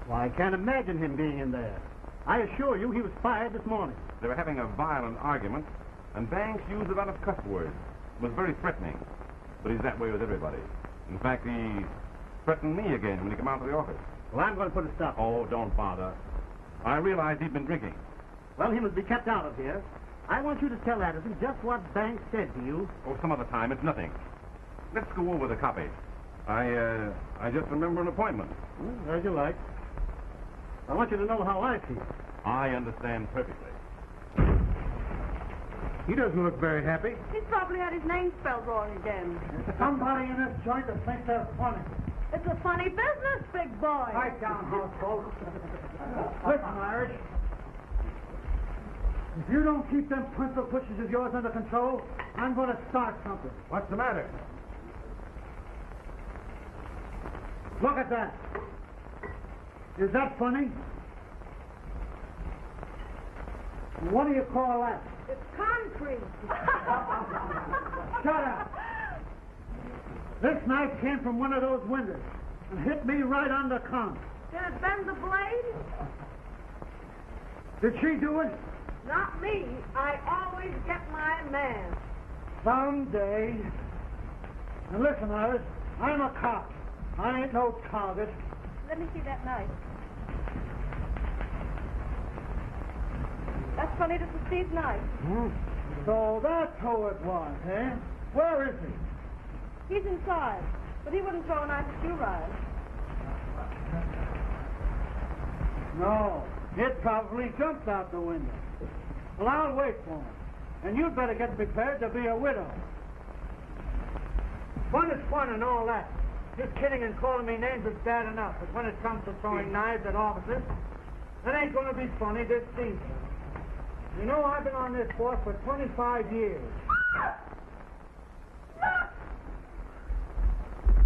Why, I can't imagine him being in there. I assure you he was fired this morning. They were having a violent argument, and Banks used a lot of cuss words. It was very threatening. But he's that way with everybody. In fact, he threatened me again when he came out of the office. Well, I'm going to put a stop. Oh, don't bother. I realized he'd been drinking. Well, he must be kept out of here. I want you to tell Addison just what Banks said to you. Oh, some other time. It's nothing. Let's go over the copy. I just remember an appointment. As you like. I want you to know how I feel. I understand perfectly. He doesn't look very happy. He's probably had his name spelled wrong again. Somebody in this joint that thinks they're funny. It's a funny business, big boy. Pipe down, house folks. Listen, Irish. If you don't keep them pencil pushes of yours under control, I'm going to start something. What's the matter? Look at that. Is that funny? What do you call that? It's concrete. Shut up. This knife came from one of those windows and hit me right on the con. Did it bend the blade? Did she do it? Not me. I always get my man. Someday. Now listen, Iris, I'm a cop. I ain't no target. Let me see that knife. That's funny, this is Steve's knife. So that's who it was, eh? Where is he? He's inside, but he wouldn't throw a knife at you, Ryan. No, it probably jumped out the window. Well, I'll wait for him. And you'd better get prepared to be a widow. Fun is fun and all that. Just kidding and calling me names is bad enough. But when it comes to throwing knives at officers, it ain't going to be funny this season. You know, I've been on this force for 25 years.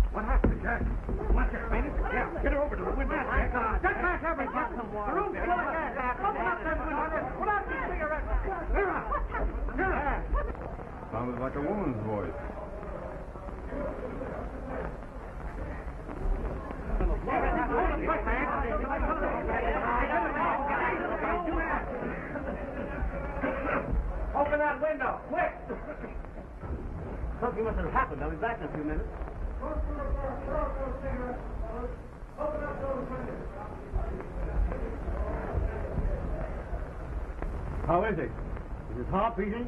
What happened, Jack? What's it, Payne? Yeah, get her over to the window. Get back, everybody. The room's full of gas. Open up that window. Put out your cigarette. Vera! Sounded like a woman's voice. Open that window, quick! Something must have happened. I'll be back in a few minutes. How is it? Is his heart beating?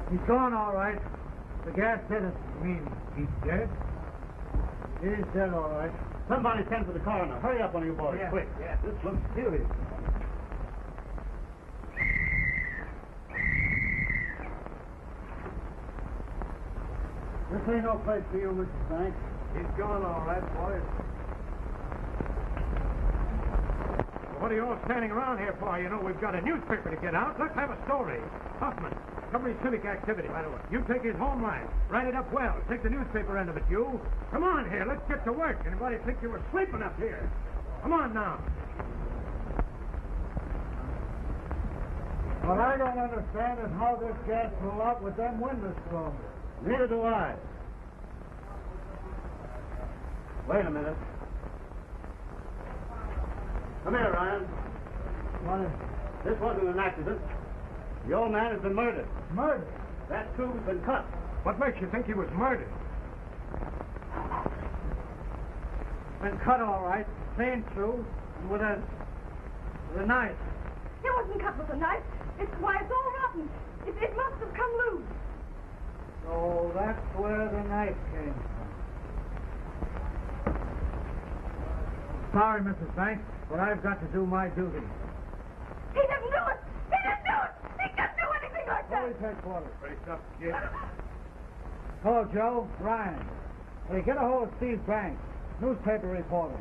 He's gone all right. The gas hit us. You mean he's dead? He's dead all right. Somebody send for the coroner. Hurry up, one of you boys, quick. Yeah, this looks serious. This ain't no place for you, Mr. Banks. He's gone all right, boys. What are you all standing around here for? You know we've got a newspaper to get out. Let's have a story. Hoffman, covering civic activity. Right away. You take his home line. Write it up well. Take the newspaper end of it, you. Come on here. Let's get to work. Anybody think you were sleeping up here? Come on now. What I don't understand is how this gas blew out with them windows closed. Neither do I. Wait a minute. Come here, Ryan. This wasn't an accident. The old man has been murdered. Murdered? That tube's been cut. What makes you think he was murdered? Been cut all right, seen through, with a knife. It wasn't cut with a knife. It's all rotten. It must have come loose. So that's where the knife came from. Sorry, Mrs. Banks, but I've got to do my duty. He didn't do it! He didn't do it! He didn't do anything like that! Police headquarters. Pretty tough, kid. Hello, Joe. Ryan. Hey, get a hold of Steve Banks, newspaper reporter.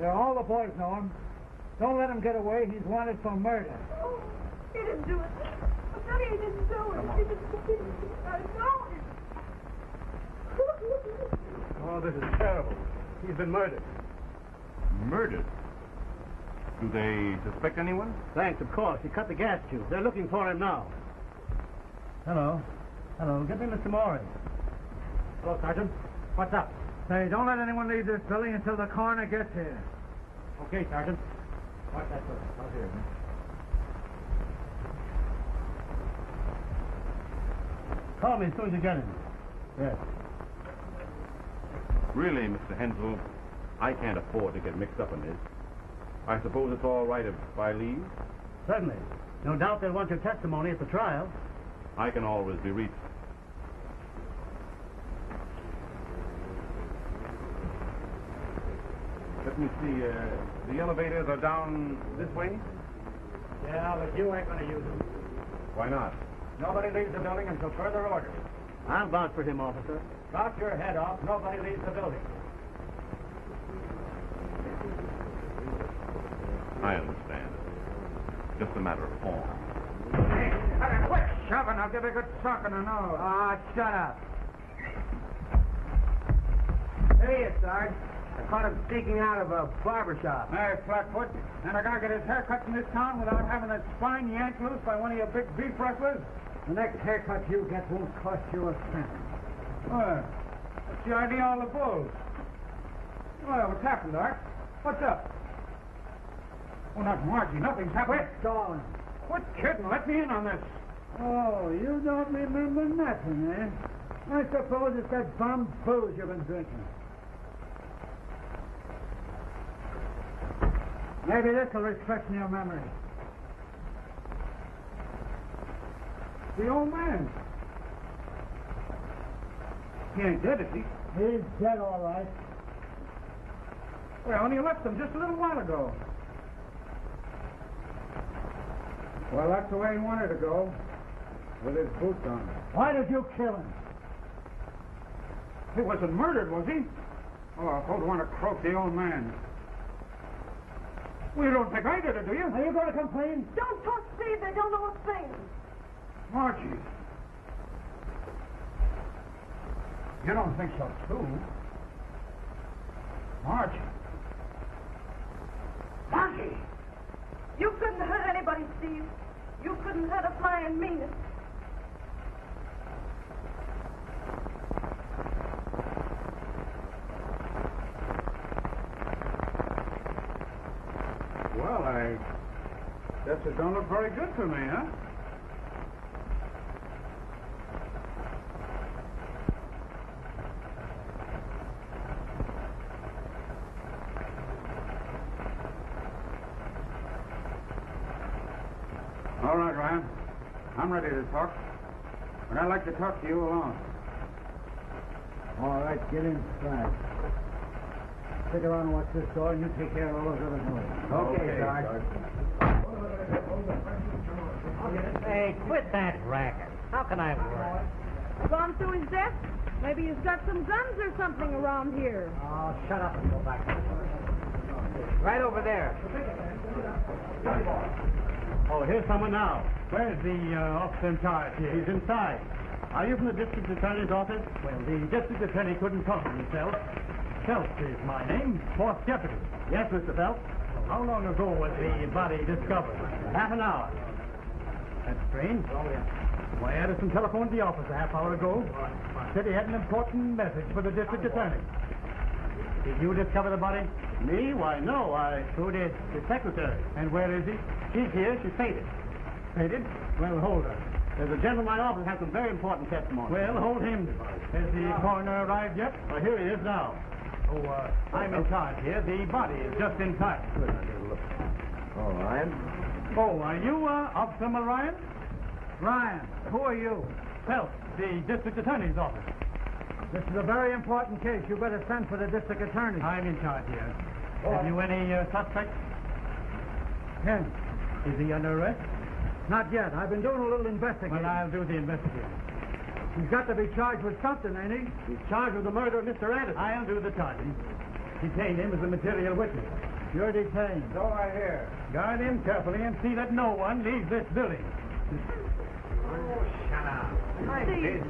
All the boys know him. Don't let him get away. He's wanted for murder. Oh, he didn't do it. I'm telling you, he didn't do it. He didn't. I know it. Oh, this is terrible. He's been murdered. Murdered? Do they suspect anyone? Thanks, of course. He cut the gas tube. They're looking for him now. Hello. Get me Mr. Morris. Hello, Sergeant. What's up? Say, don't let anyone leave this building until the coroner gets here. Okay, Sergeant. Watch that door. I'll hear him. Call me as soon as you get him. Yes. Really, Mr. Hensel, I can't afford to get mixed up in this. I suppose it's all right if I leave? Certainly. No doubt they'll want your testimony at the trial. I can always be reached. Let me see, the elevators are down this way? Yeah, but you ain't going to use them. Why not? Nobody leaves the building until further orders. I'm bound for him, officer. Knock your head off. Nobody leaves the building. I understand. Just a matter of form. Hey, quit shoving. I'll give you a good sock in the nose. Ah, shut up. There he is, Sarge. I caught him sneaking out of a barber shop. Hey, Flatfoot. And a guy get his hair cut in this town without having that spine yanked loose by one of your big beef rustlers? The next haircut you get won't cost you a cent. Well, that's the idea of all the bulls. Well, what's happened, Art? What's up? Oh, not Margie. Nothing's happened. Quit stalling. Quit kidding. Let me in on this. Oh, you don't remember nothing, eh? I suppose it's that bum booze you've been drinking. Maybe this will refresh your memory. The old man. He ain't dead, is he? He's dead, all right. Well, and he left him just a little while ago. Well, that's the way he wanted to go, with his boots on. Why did you kill him? He wasn't murdered, was he? Oh, I don't want to croak the old man. Well, you don't think I did it, do you? Are you going to complain? Don't talk, Steve. They don't know a thing. Margie. You don't think so, too? Margie. Margie! You couldn't hurt anybody, Steve. You couldn't hurt a fly and mean it. Well, I guess it don't look very good for me, huh? All right, Ryan. I'm ready to talk. But I'd like to talk to you alone. All right, get inside. Stick around and watch this door, and you take care of all those other doors. Okay, Sarge. Hey, quit that racket. How can I work? Gone through his desk? Maybe he's got some guns or something around here. Oh, shut up and go back. Right over there. Oh, here's someone now. Where's the officer in charge here? He's inside. Are you from the district attorney's office? Well, the district attorney couldn't talk to himself. Phelps is my name, fourth deputy. Yes, Mr. Phelps. How long ago was the body discovered? Half an hour. That's strange. Why, Addison telephoned the office a half hour ago. Said he had an important message for the district attorney. Did you discover the body? Me? Why, no. Who did? The secretary. And where is he? She's here. She's faded. Faded? Well, hold her. There's a gentleman in my office has some very important testimony. Well, hold him. Has the coroner arrived yet? Well, here he is now. Oh, I'm in charge here. The body is just in time. Oh, Ryan? Oh, are you, Officer Ryan? Ryan, who are you? Phelps, the district attorney's office. This is a very important case. You better send for the district attorney. I'm in charge here. Have you any suspects? Ken. Is he under arrest? Not yet. I've been doing a little investigating. Well, I'll do the investigating. He's got to be charged with something, ain't he? He's charged with the murder of Mr. Addison. I'll do the charging. Detain him as a material witness. You're detained. So I hear. Guard him carefully and see that no one leaves this building. Oh, shut up. Steve,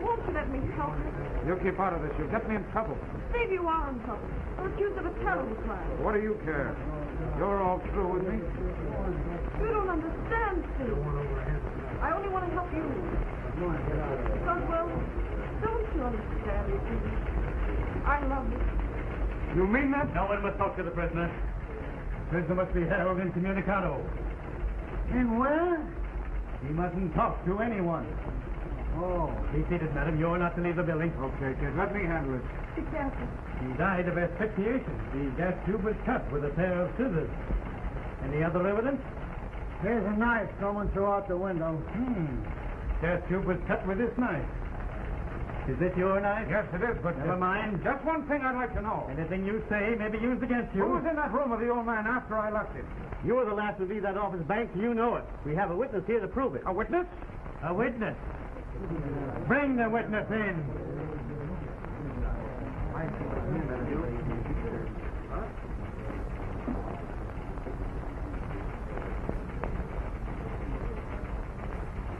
won't you let me help you? You keep out of this. You'll get me in trouble. Steve, you are in trouble. You're accused of a terrible crime. What do you care? You're all through with me. You don't understand, Steve. I only want to help you. Because, well, don't you understand, Steve? I love you. You mean that? No one must talk to the prisoner. The prisoner must be held incommunicado. In where? He mustn't talk to anyone. Oh, be seated, madam. You're not to leave the building. Okay, kid. Let me handle it. Be careful. He died of asphyxiation. The gas tube was cut with a pair of scissors. Any other evidence? Here's a knife coming throughout the window. Gas tube was cut with this knife. Is this your knife? Yes, it is, but... Never mind. Just one thing I'd like to know. Anything you say may be used against you. Who was in that room with the old man after I left it? You were the last to leave that office, Banks. You know it. We have a witness here to prove it. A witness? A witness? Bring the witness in.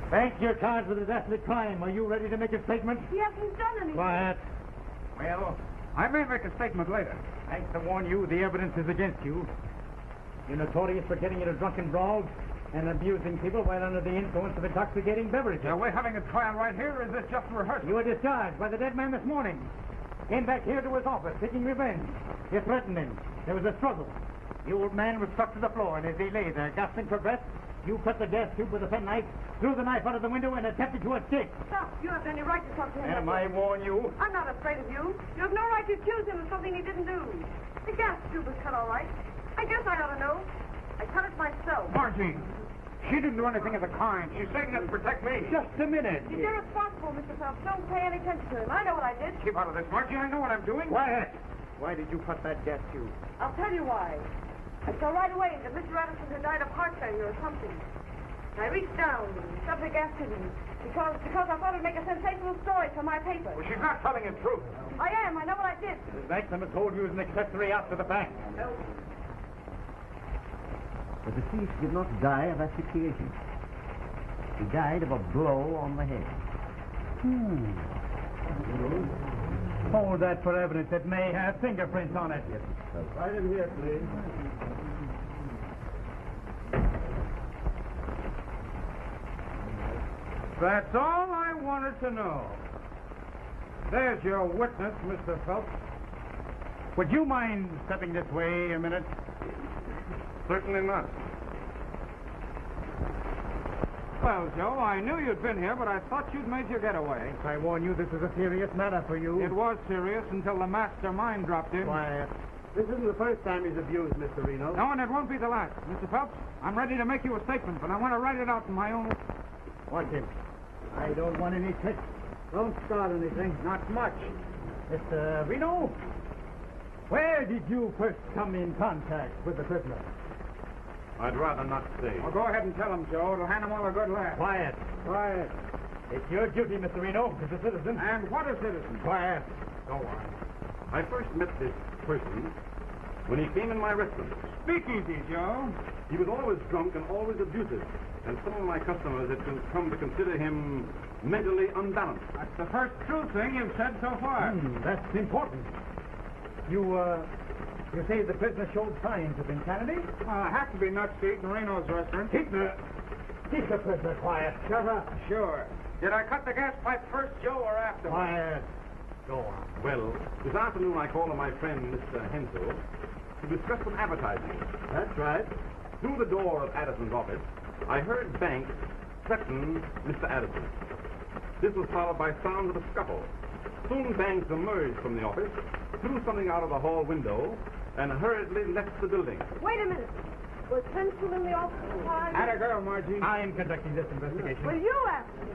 Banks, you're charged with a desperate crime. Are you ready to make a statement? He hasn't done anything. Quiet. Well, I may make a statement later. I hate to warn you, the evidence is against you. You're notorious for getting into drunken brawls and abusing people while under the influence of intoxicating beverages. Are we having a trial right here, or is this just rehearsal? You were discharged by the dead man this morning. Came back here to his office, seeking revenge. You threatened him. There was a struggle. The old man was struck to the floor, and as he lay there, gasping for breath, you cut the gas tube with a penknife, threw the knife out of the window, and attempted to escape. Stop. You have any right to talk to him. Am I warn you? I'm not afraid of you. You have no right to accuse him of something he didn't do. The gas tube was cut all right. I guess I ought to know. I cut it myself. Margie, she didn't do anything of the kind. She's saying that to protect me. Just a minute. It's irresponsible, Mr. Phelps. Don't pay any attention to him. I know what I did. Keep out of this, Margie. I know what I'm doing. Quiet. Why did you cut that gas tube? I'll tell you why. I saw right away that Mr. Addison had died of heart failure or something. I reached down and shoved the gas to him because I thought it'd make a sensational story for my paper. Well, she's not telling the truth. I am. I know what I did. Mrs. Banks, I must hold you as an accessory after the fact. No. The deceased did not die of asphyxiation. He died of a blow on the head. Hold that for evidence. It may have fingerprints on it. Right in here, please. That's all I wanted to know. There's your witness, Mr. Phelps. Would you mind stepping this way a minute? Certainly not. Well, Joe, I knew you'd been here, but I thought you'd made your getaway. I warn you, this is a serious matter for you. It was serious until the mastermind dropped in. Quiet. This isn't the first time he's abused, Mr. Reno. No, and it won't be the last. Mr. Phelps, I'm ready to make you a statement, but I want to write it out in my own... Want him? I don't want any tricks. Don't start anything. Not much. Mr. Reno, where did you first come in contact with the prisoner? I'd rather not say. Well, go ahead and tell him, Joe. It'll hand him all a good laugh. Quiet. Quiet. It's your duty, Mr. Reno, as a citizen. And what a citizen. Quiet. Go on. I first met this person when he came in my restaurant. Speak easy, Joe. He was always drunk and always abusive, and some of my customers had come to consider him mentally unbalanced. That's the first true thing you've said so far. That's important. You say the prisoner showed signs of insanity? Have to be nuts to eat in Reno's restaurant. Keep the prisoner quiet. Shut up. Sure. Did I cut the gas pipe first, Joe, or after? Quiet. Go on. Well, this afternoon I called on my friend, Mr. Hensel, to discuss some advertising. That's right. Through the door of Addison's office, I heard Banks threaten Mr. Addison. This was followed by sounds of a scuffle. Soon Banks emerged from the office, threw something out of the hall window, and hurriedly left the building. Wait a minute. Was Hensel in the office time? Atta girl, Margie. I am conducting this investigation. Will you ask me?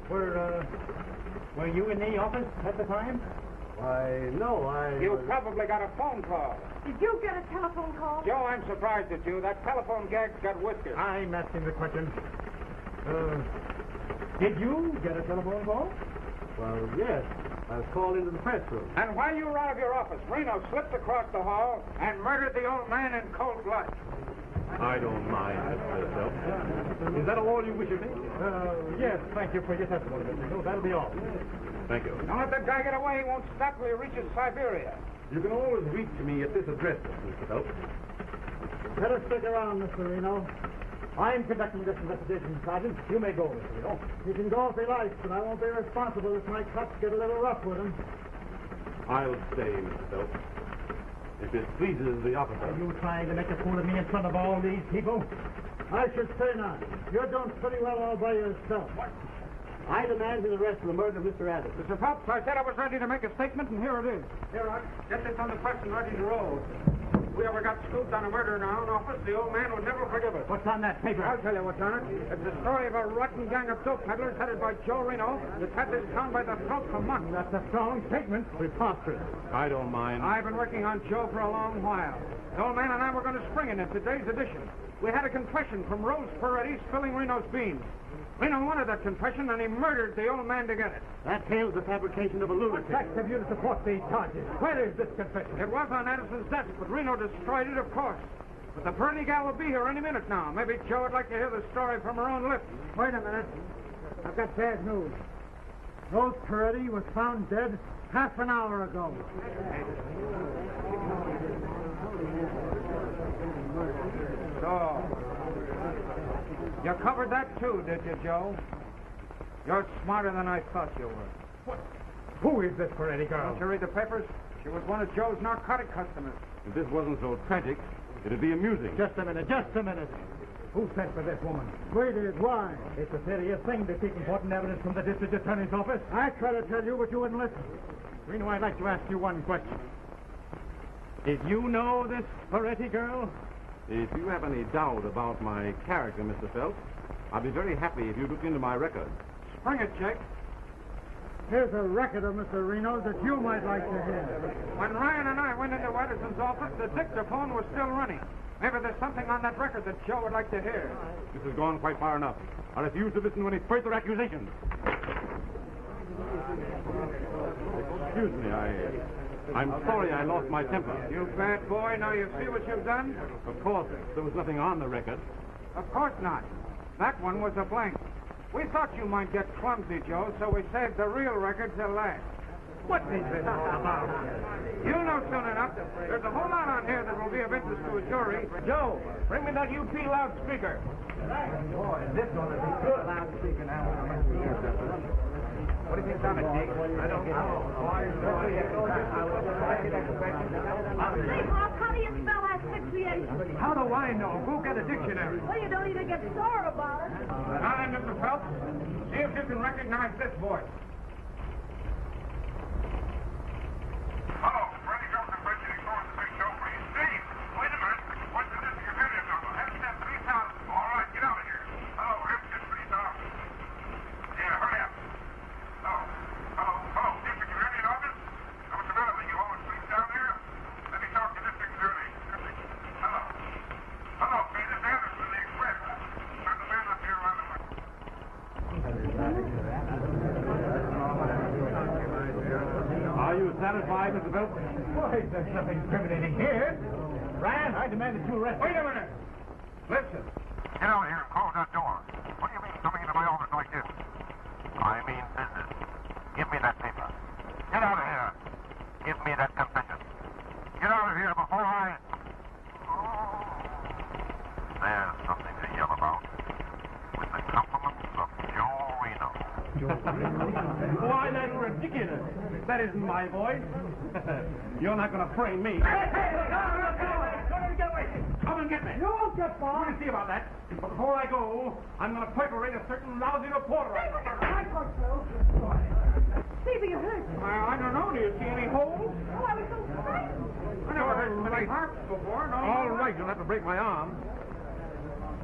Were you in the office at the time? Why, no, You probably got a phone call. Did you get a telephone call? Joe, I'm surprised at you. That telephone gag's got whiskers. I'm asking the question. Did you get a telephone call? Well, yes. I was called into the press room. And while you were out of your office, Reno slipped across the hall and murdered the old man in cold blood. I don't mind, Mr. Phelps. Is that all you wish of me? Yes, thank you for your testimony, Mr. Reno. That'll be all. Thank you. Don't let that guy get away. He won't stop till he reaches Siberia. You can always reach me at this address, Mr. Phelps. Better stick around, Mr. Reno. I'm conducting this investigation, Sergeant. You may go, Mr. Reno. You can go if he likes, but I won't be responsible if my cuts get a little rough with him. I'll stay, Mr. Phelps. If it pleases the officer. Are you trying to make a fool of me in front of all these people? I should say not. You're doing pretty well all by yourself. What? I demand his arrest for the murder of Mr. Addison. Mr. Phelps, I said I was ready to make a statement, and here it is. Here, Rock. Get this on the press and ready to roll. If we ever got scooped on a murder in our own office, the old man would never forgive us. What's on that paper? I'll tell you what's on it. It's the story of a rotten gang of dope peddlers headed by Joe Reno that's had this town by the throat for months. That's a strong statement. Preposterous. I don't mind. I've been working on Joe for a long while. The old man and I were going to spring it in today's edition. We had a confession from Rose Peretti spilling Reno's beans. Reno wanted that confession, and he murdered the old man to get it. That tale's the fabrication of a lunatic. What facts have you to support these charges? Where is this confession? It was on Addison's desk, but Reno destroyed it, of course. But the Peretti gal will be here any minute now. Maybe Joe would like to hear the story from her own lips. Wait a minute. I've got bad news. Rose Peretti was found dead half an hour ago. So, you covered that too, did you, Joe? You're smarter than I thought you were. What? Who is this Peretti girl? Don't you read the papers? She was one of Joe's narcotic customers. If this wasn't so tragic, it'd be amusing. Just a minute. Who sent for this woman? We did. Why? It's a serious thing to keep important evidence from the district attorney's office. I try to tell you, but you wouldn't listen. Reno, I'd like to ask you one question. Did you know this Peretti girl? If you have any doubt about my character, Mr. Phelps, I'd be very happy if you looked into my record. Spring it, Jake. Here's a record of Mr. Reno's that you might like to hear. When Ryan and I went into Addison's office, the dictaphone was still running. Maybe there's something on that record that Joe would like to hear. This has gone quite far enough. I refuse to listen to any further accusations. Excuse me, I'm sorry I lost my temper. You bad boy, now you see what you've done? Of course, there was nothing on the record. Of course not. That one was a blank. We thought you might get clumsy, Joe, so we saved the real record till last. What is this all about? You'll know soon enough. There's a whole lot on here that will be of interest to a jury. Joe, bring me that UP loudspeaker. Boy, this one is a good loudspeaker now. What do you think's on it, Deke? I don't know. Say, Hawk, how do you spell asphyxiation? How do I know? Go get a dictionary. Well, you don't even get sore about it. Hi, Mr. Phelps. See if you can recognize this voice. Hello, Freddie Johnson, President Florence, the big show, please. Steve, wait a minute. What's the district attorney's number? Have you sent 3,000? All right, get out of here. Hello, Richmond, please, Yeah, hurry up. Hello, district attorney's office? I'm Savannah, you always sleep down here? Let me talk to district attorney. Hello, this is Addison, the Express. Turn the man up here around the way. Are you satisfied, Mr. Phelps? Why, there's nothing incriminating here. Ryan, I demanded you arrest. Wait a minute. Listen. Get out of here and close that door. What do you mean coming into my office like this? I mean business. Give me that paper. Get out of here. Give me that confession. Why, that's ridiculous. That isn't my voice. You're not going to frame me. Come and get me. You won't get far. We'll see about that. But before I go, I'm going to perforate a certain lousy reporter. Steve, are you hurt? I don't know. Do you see any holes? Oh, I was so frightened. I never heard so many harps before. No. All right, you'll have to break my arm.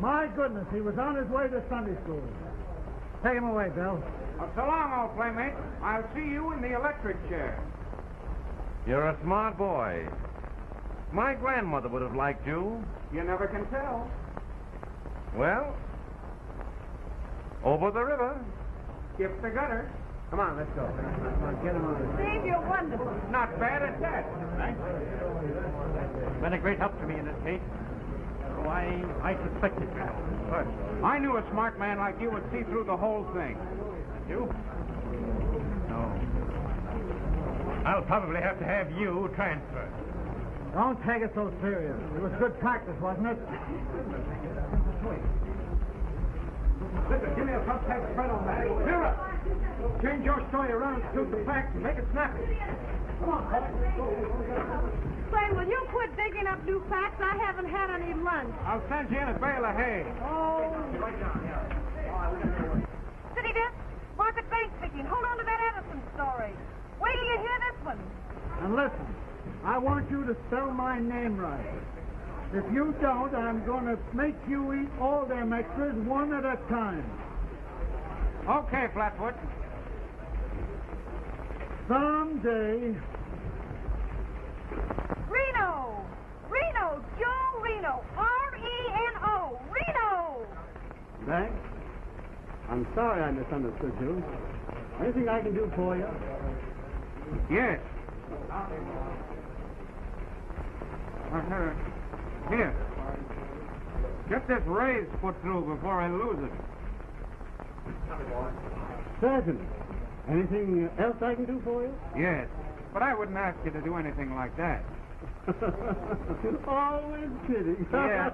My goodness, he was on his way to Sunday school. Take him away, Bill. So long, old playmate. I'll see you in the electric chair. You're a smart boy. My grandmother would have liked you. You never can tell. Well, over the river. Skip the gutter. Come on, let's go. Get him on. Steve, you're wonderful. Not bad at that. Thanks. Been a great help to me in this case. Oh, I suspected you. But I knew a smart man like you would see through the whole thing. You? No. I'll probably have to have you transferred. Don't take it so serious. It was good practice, wasn't it? Listen, give me a thumbtack spread on that. Vera! Change your story around, suit the facts, and make it snappy. Come on, Colin. Say, will you quit digging up new facts? I haven't had any lunch. I'll send you in a bale of hay. Oh. City desk, Margaret speaking. Hold on to that Addison story. Wait till you hear this one. And listen, I want you to spell my name right. If you don't, I'm going to make you eat all them extras one at a time. Okay, Flatfoot. Someday. Reno! Reno! Joe Reno! R-E-N-O! Reno! Thanks. I'm sorry I misunderstood you. Anything I can do for you? Yes. Here. Get this raise put through before I lose it. Certainly. Anything else I can do for you? Yes. But I wouldn't ask you to do anything like that. Always kidding. Yeah.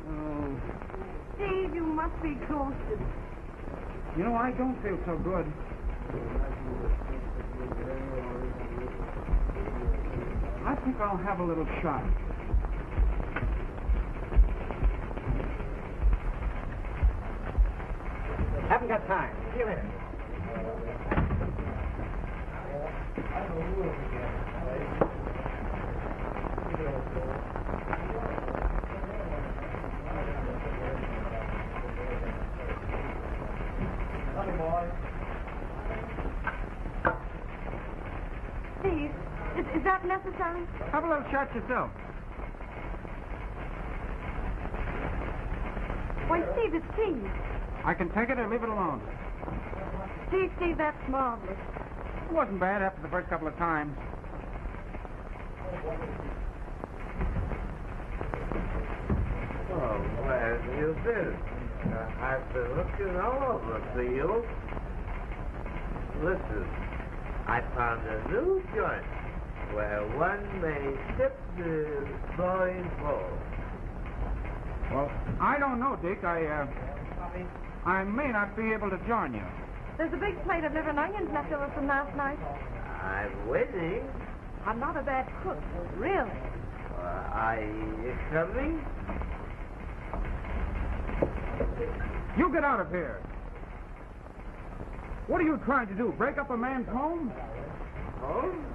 Oh. Steve, you must be exhausted. You know, I don't feel so good. I think I'll have a little shot. Haven't got time. See you later. Steve, is that necessary? Have a little shot yourself. Why, Steve, it's tea. I can take it or leave it alone. Steve, that's marvelous. It wasn't bad after the first couple of times. Oh, well, you did. I've been looking all over for you. Listen, I found a new joint where one may dip the flowing bowl. Well, I don't know, Deke. I may not be able to join you. There's a big plate of liver and onions left over from last night. I'm waiting. I'm not a bad cook, really. Are you coming? You get out of here. What are you trying to do? Break up a man's home? Home?